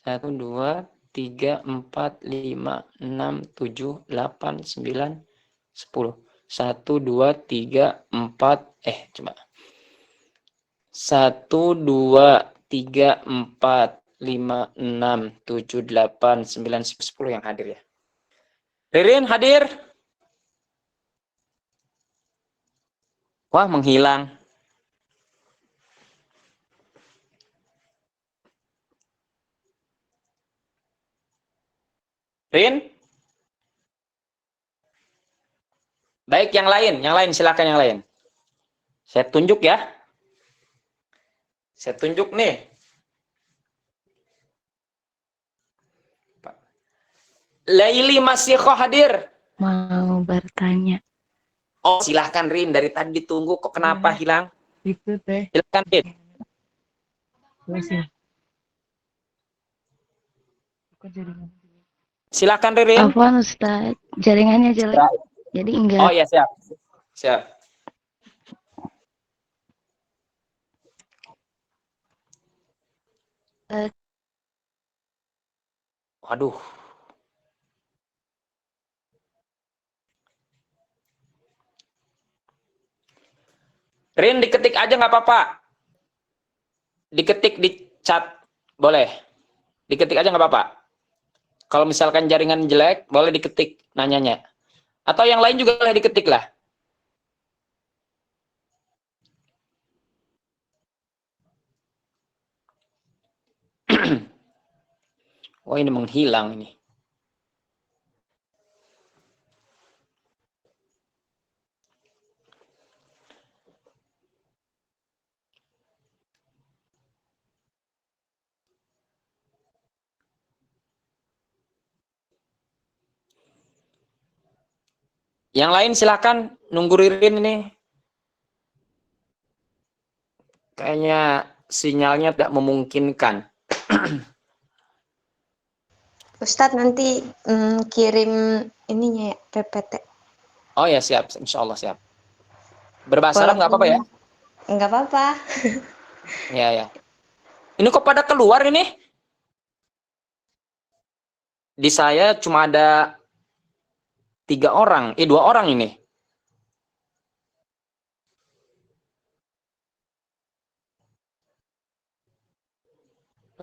Speaker 1: Satu, dua, tiga, empat, lima, enam, tujuh, delapan, sembilan, 10. 1, 2, 3, 4. Coba. 1, 2, 3, 4, 5, 6, 7, 8, 9, 10 yang hadir ya. Ririn hadir. Wah, menghilang. Rin. Baik, yang lain silakan yang lain. Saya tunjuk ya. Saya tunjuk nih. Laili masih kok hadir?
Speaker 4: mau bertanya.
Speaker 1: Oh, silahkan Rin. Dari tadi ditunggu kok kenapa hilang?
Speaker 4: Itu teh.
Speaker 1: Silahkan Rin. Silahkan Rin.
Speaker 4: Afwan Ustaz, jaringannya jelek. Jadi enggak.
Speaker 1: Oh ya, siap. Siap. Waduh. Rin, diketik aja nggak apa-apa. Diketik di chat boleh. Diketik aja nggak apa-apa. Kalau misalkan jaringan jelek, boleh diketik nanyanya. Atau yang lain juga boleh diketik lah. Oh, ini menghilang ini. Yang lain silakan, nunggu Ririn ini. Kayaknya sinyalnya tidak memungkinkan.
Speaker 3: Ustadz nanti kirim ininya ya, PPT.
Speaker 1: Oh ya, siap, insya Allah siap. Berbahasa Arab nggak apa-apa ya?
Speaker 3: Nggak apa-apa.
Speaker 1: Ya, ya. Ini kok pada keluar ini? Di saya cuma ada 3 orang, 2 orang ini.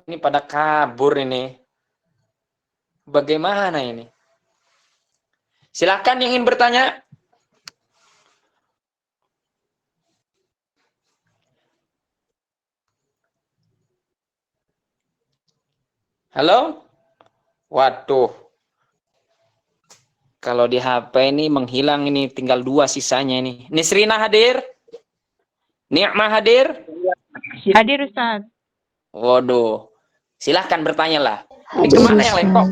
Speaker 1: Ini pada kabur ini. Bagaimana ini? Silakan yang ingin bertanya. Halo? Waduh. Kalau di HP ini menghilang ini, tinggal 2 sisanya ini. Nisrina hadir? Ni'mah hadir?
Speaker 5: Hadir Ustaz.
Speaker 1: Waduh. Silahkan bertanya lah. Ini kemana yang lain kok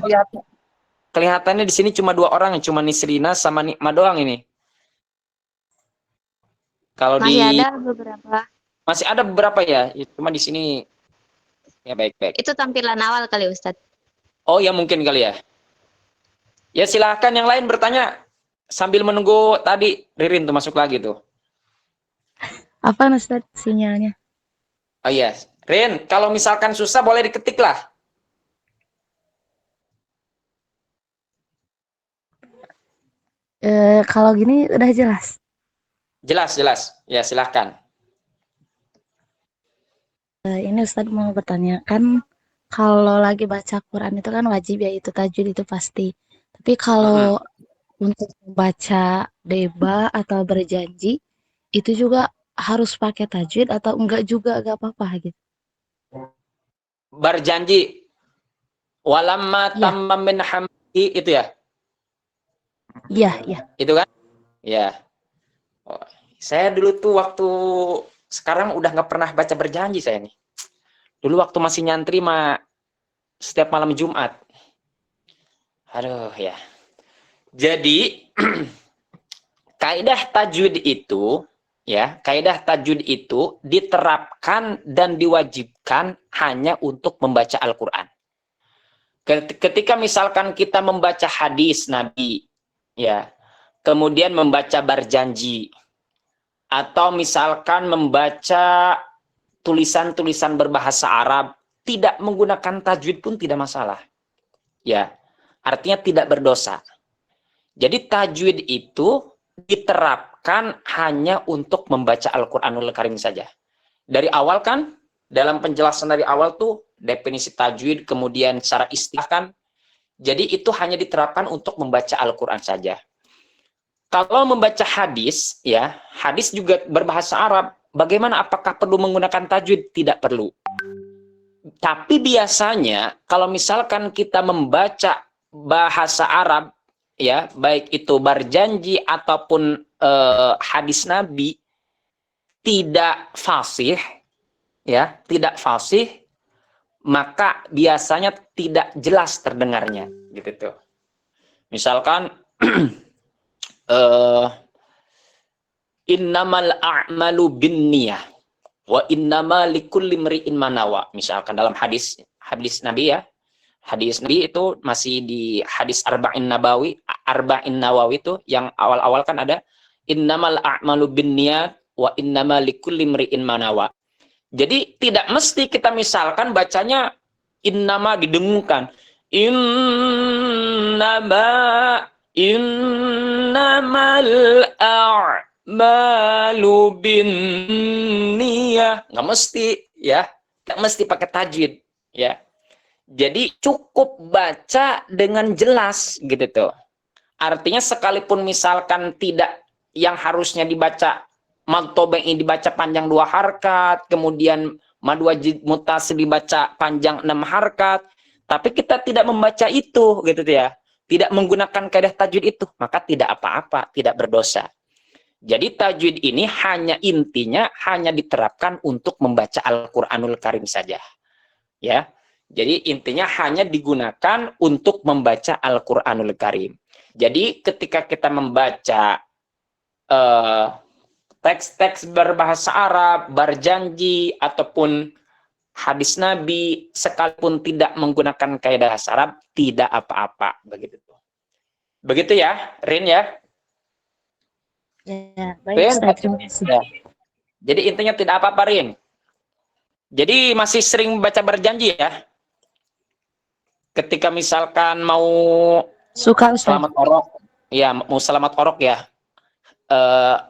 Speaker 1: kelihatannya di sini cuma 2 orang, cuma Nisrina sama Ni'mah doang ini. Kalau
Speaker 3: Masih
Speaker 1: di
Speaker 3: ada beberapa.
Speaker 1: masih ada beberapa ya, cuma di sini ya baik-baik.
Speaker 3: Itu tampilan awal kali Ustadz.
Speaker 1: Oh ya mungkin kali ya. Ya silahkan yang lain bertanya sambil menunggu tadi Ririn tuh masuk lagi tuh.
Speaker 5: Apa Ustaz sinyalnya?
Speaker 1: Oh iya, Rin, kalau misalkan susah boleh diketik lah.
Speaker 5: Kalau gini udah jelas.
Speaker 1: Jelas, jelas. Ya silahkan.
Speaker 5: Ini Ustaz mau bertanya, kan kalau lagi baca Quran itu kan wajib ya itu tajwid itu pasti. Tapi kalau untuk membaca deba atau berjanji itu juga harus pakai tajwid atau enggak juga gak apa-apa gitu.
Speaker 1: Berjanji walamma
Speaker 5: Iya.
Speaker 1: tamma min hamdi itu ya.
Speaker 5: Iya, iya.
Speaker 1: Itu kan? Ya. Oh, saya dulu tuh waktu sekarang udah nggak pernah baca berjanji saya nih. Dulu waktu masih nyantri mah setiap malam Jumat. Aduh ya. Jadi kaidah tajwid itu ya, kaidah tajwid itu diterapkan dan diwajibkan hanya untuk membaca Al-Qur'an. Ketika misalkan kita membaca hadis Nabi ya, kemudian membaca berjanji atau misalkan membaca tulisan-tulisan berbahasa Arab tidak menggunakan tajwid pun tidak masalah. Ya, artinya tidak berdosa. Jadi tajwid itu diterapkan hanya untuk membaca Al-Qur'anul Karim saja. Dari awal kan, dalam penjelasan dari awal tuh definisi tajwid, kemudian secara istilah kan, jadi itu hanya diterapkan untuk membaca Al-Qur'an saja. Kalau membaca hadis, ya, hadis juga berbahasa Arab. Bagaimana? Apakah perlu menggunakan tajwid? Tidak perlu. Tapi biasanya kalau misalkan kita membaca bahasa Arab, ya, baik itu berjanji ataupun hadis Nabi, tidak fasih, ya, tidak fasih, maka biasanya tidak jelas terdengarnya, gitu tuh. Misalkan innamal a'malu binniyah wa innama likulli imri'in ma nawa. Misalkan dalam hadis Nabi ya. Hadis Nabi itu masih di hadis Arba'in Nawawi itu yang awal-awal kan ada innamal a'malu binniyat wa innama likulli imri'in ma nawa. Jadi tidak mesti kita misalkan bacanya innama didengungkan. Innamal a'malu binniyah. Nggak mesti ya. Nggak mesti pakai tajwid ya. Jadi cukup baca dengan jelas gitu tuh. Artinya sekalipun misalkan tidak yang harusnya dibaca maktobeng ini dibaca panjang 2 harkat, kemudian mad wajid mutasil dibaca panjang 6 harkat, tapi kita tidak membaca itu gitu tuh ya. Tidak menggunakan kaidah tajwid itu, maka tidak apa-apa, tidak berdosa. Jadi tajwid ini intinya hanya diterapkan untuk membaca Al-Qur'anul Karim saja. Ya. Jadi intinya hanya digunakan untuk membaca Al-Qur'anul Karim. Jadi ketika kita membaca teks-teks berbahasa Arab, berjanji, ataupun hadis Nabi, sekalipun tidak menggunakan kaidah bahasa Arab, tidak apa-apa. Begitu ya, Rin ya.
Speaker 5: Ya, baik
Speaker 1: Rin,
Speaker 5: Ustaz, terima kasih.
Speaker 1: ya. Jadi intinya tidak apa-apa, Rin. Jadi masih sering baca berjanji ya. Ketika misalkan mau
Speaker 5: Suka Ustaz.
Speaker 1: selamat orok, ya mau selamat orok ya,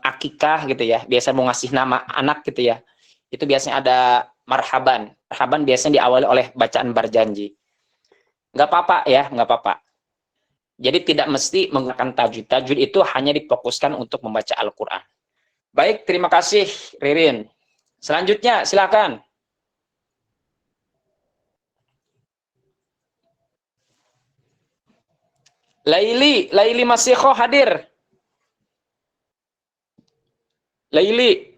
Speaker 1: akikah gitu ya. Biasa mau ngasih nama anak gitu ya. Itu biasanya ada marhaban. Marhaban biasanya diawali oleh bacaan berjanji. Nggak apa-apa ya, nggak apa-apa. Jadi tidak mesti menggunakan tajwid. Tajwid itu hanya difokuskan untuk membaca Al-Quran. Baik, terima kasih Ririn. Selanjutnya, silakan. Laili Masihho hadir. Laili.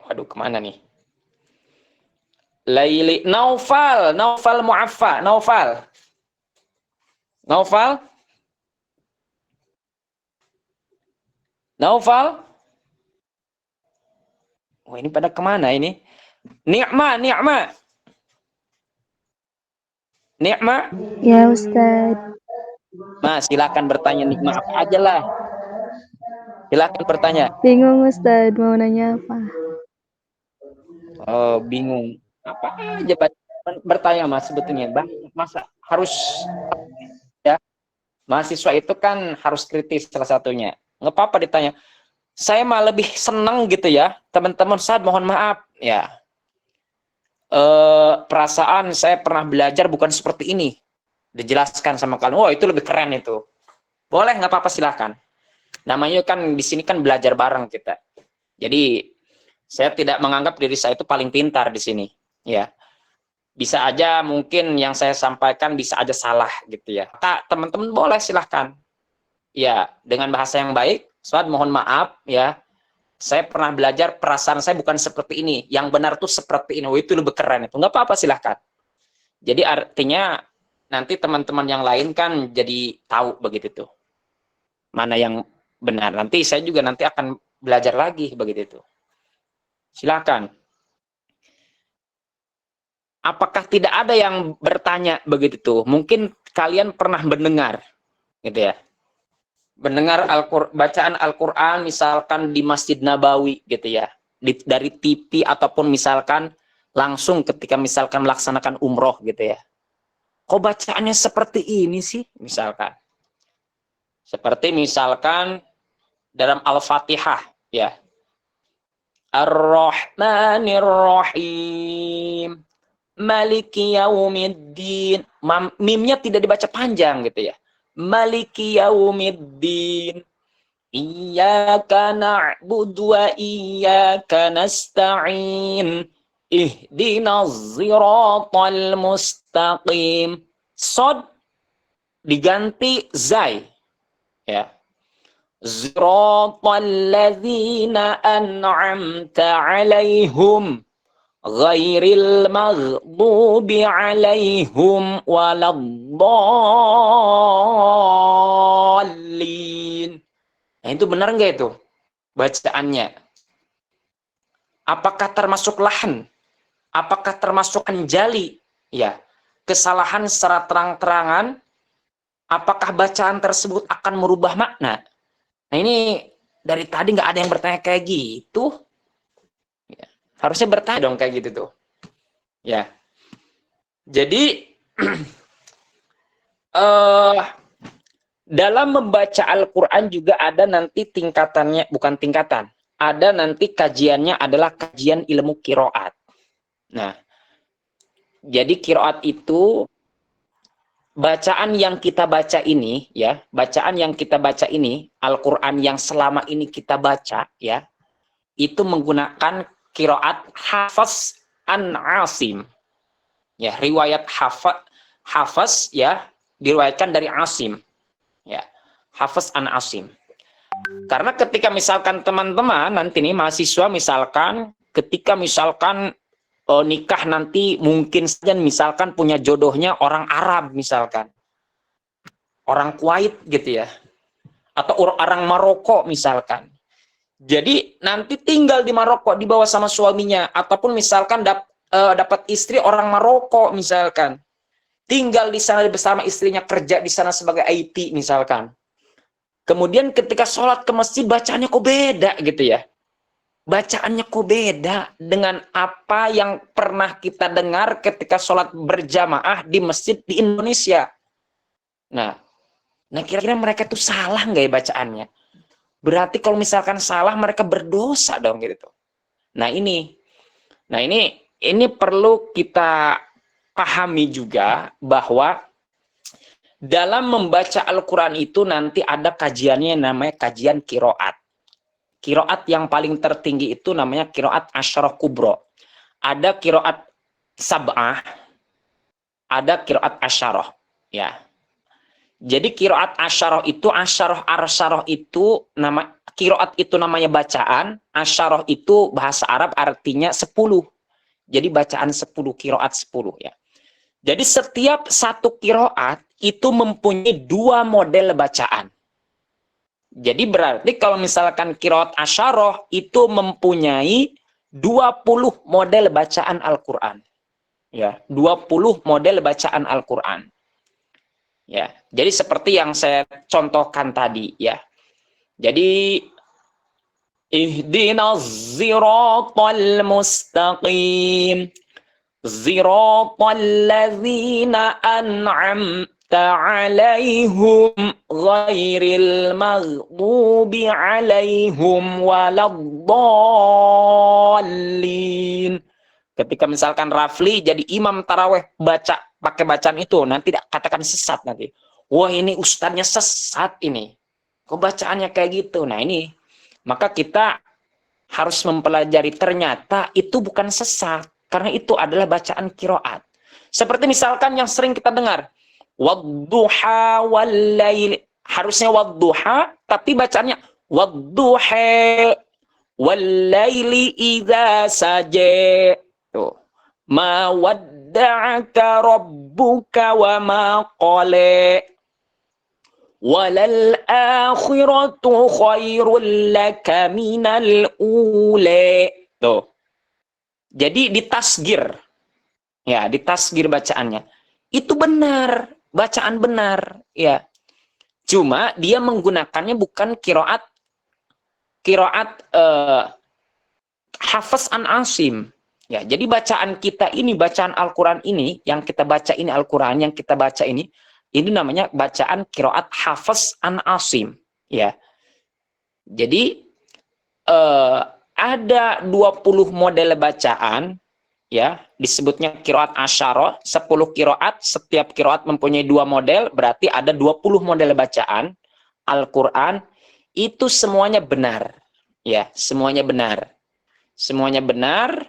Speaker 1: Waduh, kemana nih? Laili. Naufal Mu'affa. Naufal. Oh, ini pada kemana ini? Ni'ma.
Speaker 6: Ya Ustaz.
Speaker 1: Mas, silakan bertanya Nikma apa aja lah. Silakan bertanya.
Speaker 6: Bingung Ustaz mau nanya apa.
Speaker 1: Oh, bingung. Apa aja bertanya Mas sebetulnya. Masa harus ya. Mahasiswa itu kan harus kritis salah satunya. Nggak apa-apa ditanya. Saya mah lebih senang gitu ya. Teman-teman, Ustaz mohon maaf ya. Perasaan saya pernah belajar bukan seperti ini. Dijelaskan sama kalian. Oh, itu lebih keren itu. Boleh, nggak apa-apa, silahkan. Namanya kan di sini kan belajar bareng kita. Jadi saya tidak menganggap diri saya itu paling pintar di sini. Ya, bisa aja mungkin yang saya sampaikan bisa aja salah gitu ya. Teman-teman boleh silahkan. Ya, dengan bahasa yang baik. Ustaz mohon maaf ya. Saya pernah belajar, perasaan saya bukan seperti ini. Yang benar tuh seperti ini. Oh, itu lebih keren itu. Nggak apa-apa, silahkan. Jadi artinya nanti teman-teman yang lain kan jadi tahu begitu tuh. Mana yang benar. Nanti saya juga nanti akan belajar lagi begitu tuh. Silakan. Apakah tidak ada yang bertanya begitu tuh? Mungkin kalian pernah mendengar gitu ya. Mendengar bacaan Al-Quran misalkan di Masjid Nabawi gitu ya, dari TV ataupun misalkan langsung ketika misalkan melaksanakan umroh gitu ya. Kok bacaannya seperti ini sih misalkan? Seperti misalkan dalam Al-Fatihah ya. Ar-Rahmanir-Rahim Maliki Yaumiddin. Mimnya tidak dibaca panjang gitu ya. Maliki Yaumiddin Iyyaka na'budu wa iyyaka nasta'in Ihdinas siratal mustaqim. Sod diganti zai ya. Siratal ladzina an'amta 'alaihim ghairil maghdubi 'alaihim waladdallin. Nah, itu benar nggak itu bacaannya? Apakah termasuk lahan? Apakah termasuk anjali? Ya, kesalahan secara terang-terangan. Apakah bacaan tersebut akan merubah makna? Nah, ini dari tadi nggak ada yang bertanya kayak gitu. Ya, harusnya bertanya dong kayak gitu tuh. Ya, jadi dalam membaca Al-Quran juga ada nanti tingkatannya, bukan tingkatan. Ada nanti kajiannya adalah kajian ilmu kiroat. Nah, jadi kiroat itu bacaan yang kita baca ini, ya, bacaan yang kita baca ini, Al-Quran yang selama ini kita baca, ya, itu menggunakan kiroat Hafs an Asim. Ya, riwayat Hafs, ya, diriwayatkan dari Asim. Ya, Hafs an Asim. Karena ketika misalkan teman-teman nanti nih mahasiswa misalkan ketika misalkan nikah nanti mungkin saja misalkan punya jodohnya orang Arab misalkan. Orang Kuwait gitu ya. Atau orang Maroko misalkan. Jadi nanti tinggal di Maroko dibawa sama suaminya, ataupun misalkan dapat istri orang Maroko misalkan, tinggal di sana bersama istrinya, kerja di sana sebagai IT misalkan. Kemudian ketika sholat ke masjid bacaannya kok beda gitu ya. Bacaannya kok beda dengan apa yang pernah kita dengar ketika sholat berjamaah di masjid di Indonesia. Nah kira-kira mereka tuh salah nggak ya bacaannya? Berarti kalau misalkan salah mereka berdosa dong gitu. Nah ini perlu kita pahami juga bahwa dalam membaca Al-Quran itu nanti ada kajiannya yang namanya kajian kiroat. Kiroat yang paling tertinggi itu namanya kiroat asyarah kubro. Ada kiroat sab'ah, ada kiroat asyarah. Ya. Jadi kiroat asyarah itu nama kiroat itu namanya bacaan, asyarah itu bahasa Arab artinya 10. Jadi bacaan 10, kiroat 10 ya. Jadi setiap satu kiroat itu mempunyai 2 model bacaan. Jadi berarti kalau misalkan kiroat asyarah itu mempunyai 20 model bacaan Al-Quran. Ya, 20 model bacaan Al-Quran. Ya, jadi seperti yang saya contohkan tadi ya. Jadi ihdinas siratal mustaqim. Siratal ladzina an'amta 'alaihim ghairil maghdubi 'alaihim waladdallin. Ketika misalkan Rafli jadi imam taraweh baca pakai bacaan itu, nanti tidak katakan sesat nanti. Wah ini ustadznya sesat ini. Kok bacaannya kayak gitu? Nah ini, maka kita harus mempelajari ternyata itu bukan sesat. Karena itu adalah bacaan kiroat. Seperti misalkan yang sering kita dengar. Wadduha wallaili. Harusnya wadduha, tapi bacaannya wadduha wallaili idza saja. Tuh. Ma wadda'aka rabbuka wa ma qala. Walal akhiratu khairul laka minal ula. Tuh. Jadi ditasgir. Ya, ditasgir bacaannya. Itu benar, bacaan benar, ya. Cuma dia menggunakannya bukan kiroat Hafs an Asim. Ya, jadi bacaan kita ini, bacaan Al-Quran ini, yang kita baca ini Al-Quran, yang kita baca ini namanya bacaan kiroat Hafs an Asim. Ya, jadi ada 20 model bacaan, ya, disebutnya kiroat asyarah, 10 kiroat, setiap kiroat mempunyai 2 model, berarti ada 20 model bacaan Al-Quran, itu semuanya benar. Ya, semuanya benar. Semuanya benar,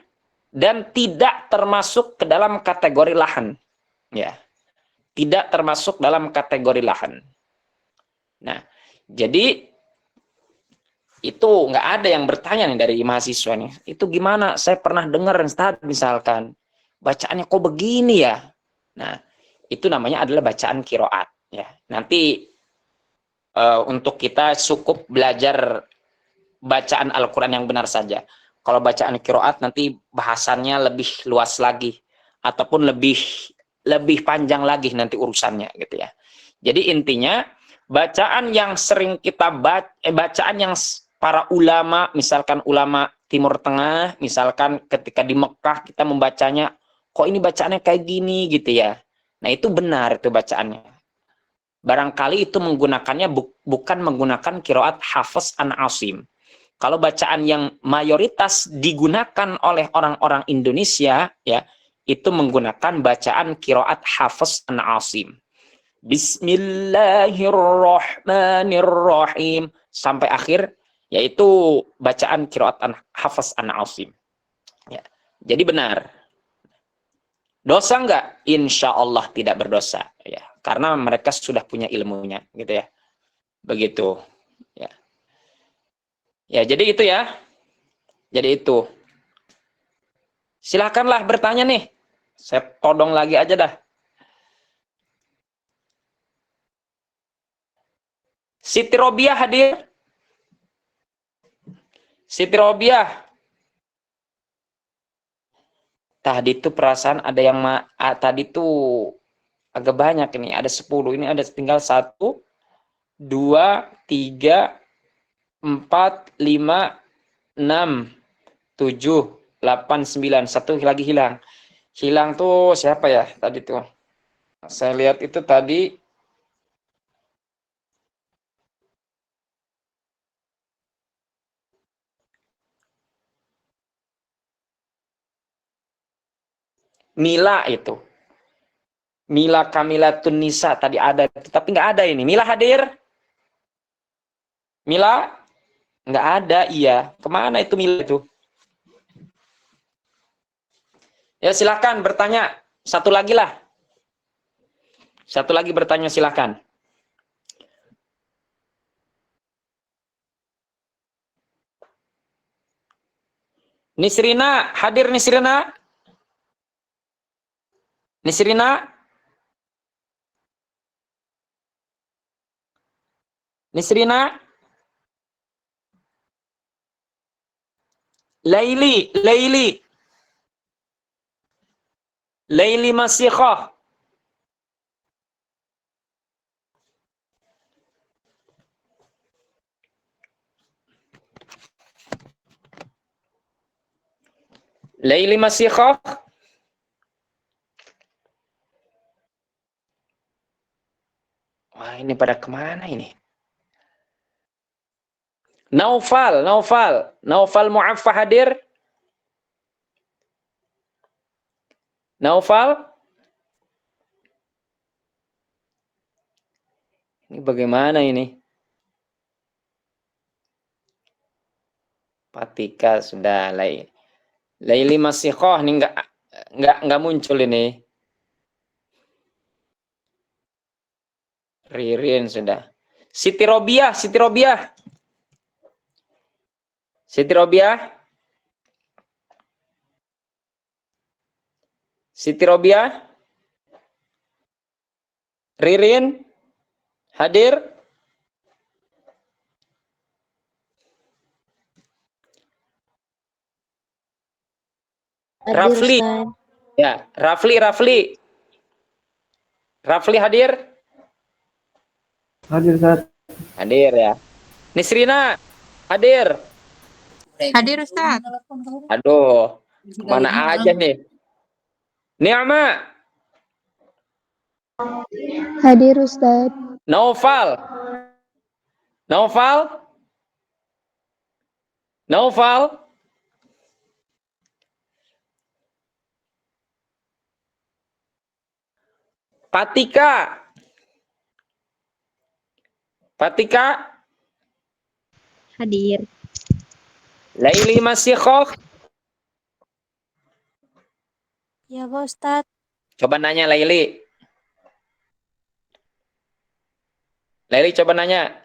Speaker 1: dan tidak termasuk ke dalam kategori lahan. Ya, tidak termasuk dalam kategori lahan. Nah, jadi itu nggak ada yang bertanya nih dari mahasiswa nih. Itu gimana? Saya pernah dengar Ustaz misalkan bacaannya kok begini ya. Nah, itu namanya adalah bacaan kiroat. Ya, nanti untuk kita cukup belajar bacaan Al-Quran yang benar saja. Kalau bacaan kiroat nanti bahasannya lebih luas lagi, ataupun lebih panjang lagi nanti urusannya gitu ya. Jadi intinya bacaan yang sering kita bacaan yang para ulama, misalkan ulama Timur Tengah, misalkan ketika di Mekah kita membacanya, kok ini bacaannya kayak gini gitu ya. Nah itu benar itu bacaannya. Barangkali itu menggunakannya bukan menggunakan kiroat Hafs an Asim. Kalau bacaan yang mayoritas digunakan oleh orang-orang Indonesia, ya, itu menggunakan bacaan kiroat Hafs an Asim. Bismillahirrahmanirrahim sampai akhir, yaitu bacaan kiroat Hafs an Asim. Ya. Jadi benar. Dosa enggak? Insya Allah tidak berdosa. Ya. Karena mereka sudah punya ilmunya, gitu ya. Begitu. Ya. Ya, jadi itu ya. Jadi itu. Silakanlah bertanya nih. Saya todong lagi aja dah. Siti Robiah hadir. Siti Robiah. Tadi tuh perasaan ada yang tadi tuh agak banyak ini. Ada 10. Ini ada tinggal 1, 2, 3, 4, 5, 6, 7, 8, 9. Satu lagi hilang. Hilang tuh siapa ya tadi tuh? Saya lihat itu tadi Mila itu. Mila Kamilatun Nisa tadi ada, tapi nggak ada ini. Mila hadir? Mila? Nggak ada, iya. Kemana itu Mila itu? Ya silakan bertanya. Satu lagi lah. Satu lagi bertanya silakan. Nisrina, hadir Nisrina? Nisrina? Nisrina? Laili, Laili. Laili Masikhah. Laili Masikhah. Wah, ini pada kemana ini? Naufal, Naufal. Naufal Mu'affa hadir? Naufal? Ini bagaimana ini? Patika sudah Laili Masikhah ini enggak muncul ini. Ririn sudah. Siti Robiah, Siti Robiah. Siti Robiah. Siti Robiah. Ririn hadir? Rafli. Ya, Rafli. Rafli hadir?
Speaker 2: Hadir, Ustaz.
Speaker 1: Hadir ya. Nisrina hadir?
Speaker 7: Hadir Ustaz.
Speaker 1: Aduh, mana aja nih? Ni'ma,
Speaker 6: Hadir Ustaz.
Speaker 1: Naufal. Naufal? Naufal? Patika. Patika?
Speaker 3: Hadir.
Speaker 1: Laili Masikhah?
Speaker 7: Ya Pak Ustaz.
Speaker 1: Coba nanya Laili. Laili coba nanya.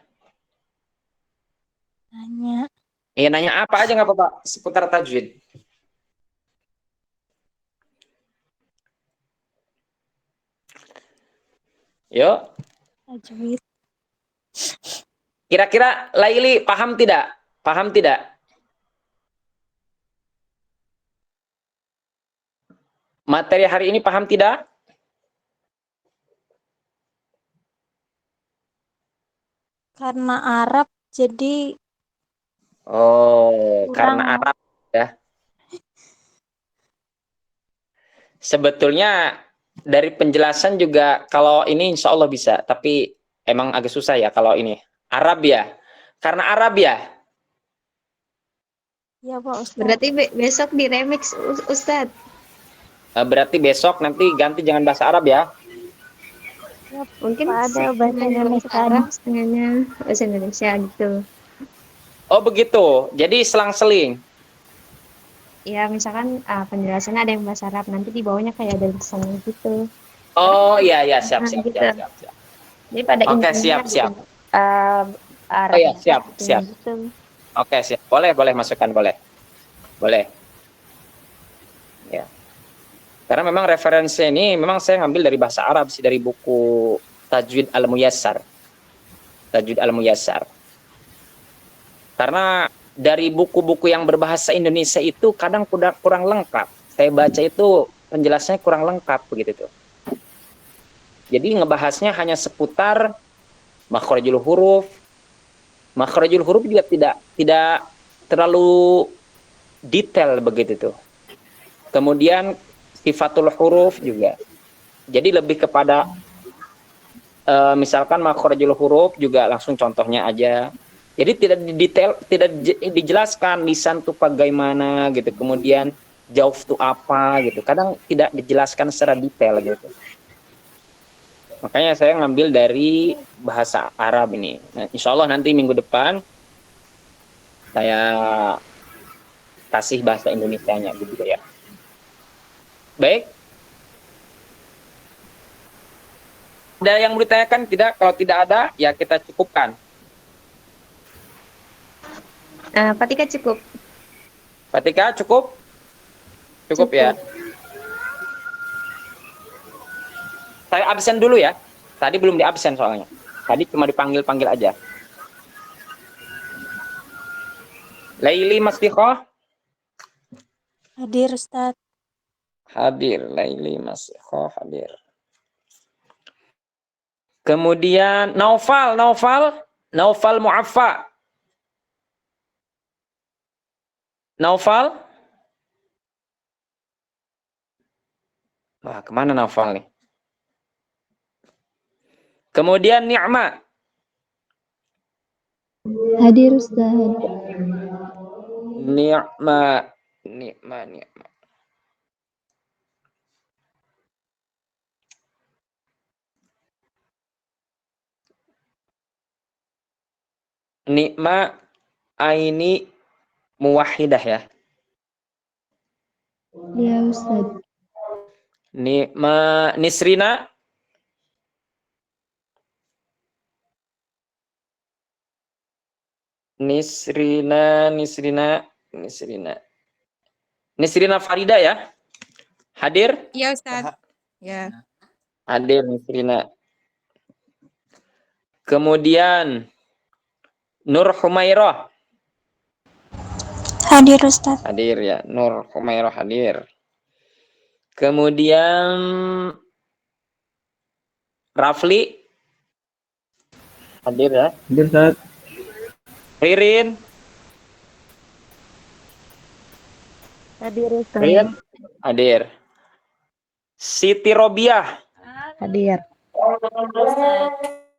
Speaker 7: Nanya.
Speaker 1: Iya nanya apa aja nggak apa-apa seputar tajwid. Yuk.
Speaker 7: Tajwid.
Speaker 1: Kira-kira Laili paham tidak? Paham tidak? Materi hari ini paham tidak?
Speaker 7: Karena Arab jadi
Speaker 1: Oh,
Speaker 7: kurang.
Speaker 1: karena Arab ya. Sebetulnya dari penjelasan juga kalau ini insya Allah bisa, tapi emang agak susah ya kalau ini. Arab ya. Karena Arab ya.
Speaker 7: Ya Pak Ustaz.
Speaker 3: Berarti besok di remix Ustadz.
Speaker 1: Berarti besok nanti ganti jangan bahasa Arab ya.
Speaker 3: Mungkin
Speaker 7: ada bahasa Indonesia.
Speaker 3: Arab, setengahnya bahasa Indonesia gitu.
Speaker 1: Oh begitu. Jadi selang-seling.
Speaker 3: Ya misalkan penjelasannya ada yang bahasa Arab, nanti di bawahnya kayak ada tulisannya gitu.
Speaker 1: Oh iya siap.
Speaker 3: Gitu. Jadi pada
Speaker 1: Oke,
Speaker 3: intinya
Speaker 1: siap.
Speaker 3: Arab
Speaker 1: Oh iya, siap.
Speaker 3: gitu.
Speaker 1: Oke, siap. Boleh masukkan, boleh. Ya. Karena memang referensi ini memang saya ngambil dari bahasa Arab sih, dari buku Tajwid Al-Muyassar. Tajwid Al-Muyassar. Karena dari buku-buku yang berbahasa Indonesia itu kadang kurang lengkap. Saya baca itu penjelasannya kurang lengkap begitu tuh. Jadi ngebahasnya hanya seputar makhrajul huruf. Makhrajul huruf juga tidak terlalu detail begitu tuh. Kemudian sifatul huruf juga. Jadi lebih kepada misalkan makhrajul huruf juga langsung contohnya aja. Jadi tidak detail, tidak dijelaskan lisan itu bagaimana gitu. Kemudian jauf itu apa gitu. Kadang tidak dijelaskan secara detail gitu. Makanya saya ngambil dari bahasa Arab ini. Nah, insya Allah nanti minggu depan saya kasih bahasa Indonesianya gitu ya. Baik. Ada yang mau ditanyakan? Tidak. Kalau tidak ada, ya kita cukupkan.
Speaker 3: Fatika cukup.
Speaker 1: Fatika cukup? Cukup ya. Saya absen dulu ya. Tadi belum di absen soalnya. Tadi cuma dipanggil-panggil aja. Laili Masdiqah?
Speaker 7: Hadir Ustaz.
Speaker 1: Hadir. Laili Masdiqah hadir. Kemudian Naufal Mu'affa. Naufal? Wah, kemana Naufal nih? Kemudian Ni'ma.
Speaker 6: Hadir Ustaz.
Speaker 1: Ni'ma. Ni'ma aini muwahidah ya.
Speaker 6: Ya Ustaz.
Speaker 1: Ni'ma Nisrina. Nisrina Farida ya. Hadir?
Speaker 8: Iya Ustaz. Ya.
Speaker 1: Hadir Nisrina. Kemudian Nur Humairah.
Speaker 7: Hadir Ustaz.
Speaker 1: Hadir ya. Nur Humairah hadir. Kemudian Rafli. Hadir ya.
Speaker 2: Hadir Ustaz.
Speaker 1: Ririn.
Speaker 5: Hadir Ustaz.
Speaker 1: Ririn. Hadir. Siti Robiah.
Speaker 5: Hadir.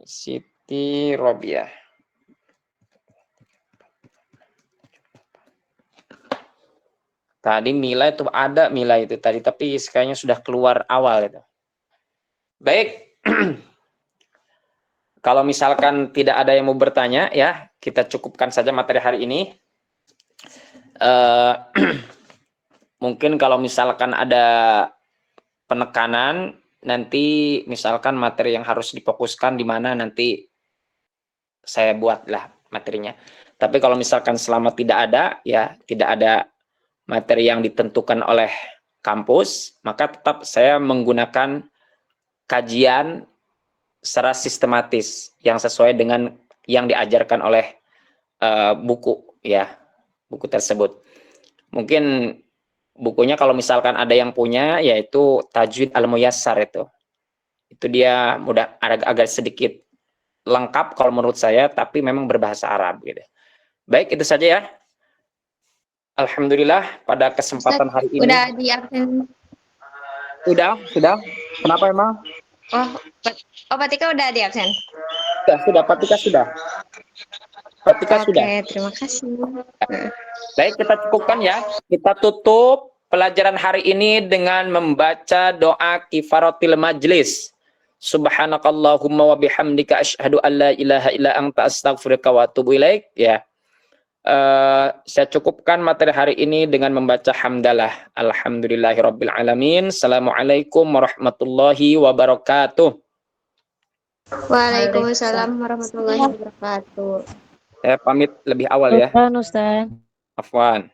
Speaker 1: Siti Robiah. Tadi Mila itu ada Mila itu tadi, tapi kayaknya sudah keluar awal itu. Baik. Kalau misalkan tidak ada yang mau bertanya ya, kita cukupkan saja materi hari ini. Mungkin kalau misalkan ada penekanan, nanti misalkan materi yang harus difokuskan di mana nanti saya buatlah materinya. Tapi kalau misalkan selama tidak ada, ya tidak ada materi yang ditentukan oleh kampus, maka tetap saya menggunakan kajian secara sistematis yang sesuai dengan yang diajarkan oleh buku ya, buku tersebut. Mungkin bukunya kalau misalkan ada yang punya, yaitu Tajwid Al-Muyassar itu dia mudah, agak sedikit lengkap kalau menurut saya, tapi memang berbahasa Arab gitu. Baik, itu saja ya. Alhamdulillah pada kesempatan hari ini.
Speaker 3: Udah di absen.
Speaker 1: Sudah. Kenapa emang?
Speaker 3: Oh, Fatika udah di absen.
Speaker 1: Sudah, Fatika sudah.
Speaker 3: Oke, terima kasih.
Speaker 1: Baik, kita cukupkan ya. Kita tutup pelajaran hari ini dengan membaca doa kifaratil majlis. Subhanakallahumma wa bihamdika asyhadu an la ilaha illa anta astaghfiruka wa atubu ilaik ya. Saya cukupkan materi hari ini dengan membaca hamdalah. Alhamdulillahirabbil alamin. Assalamualaikum warahmatullahi wabarakatuh.
Speaker 3: Waalaikumsalam warahmatullahi wabarakatuh.
Speaker 1: Saya pamit lebih awal ya.
Speaker 5: Ustaz.
Speaker 1: Afwan.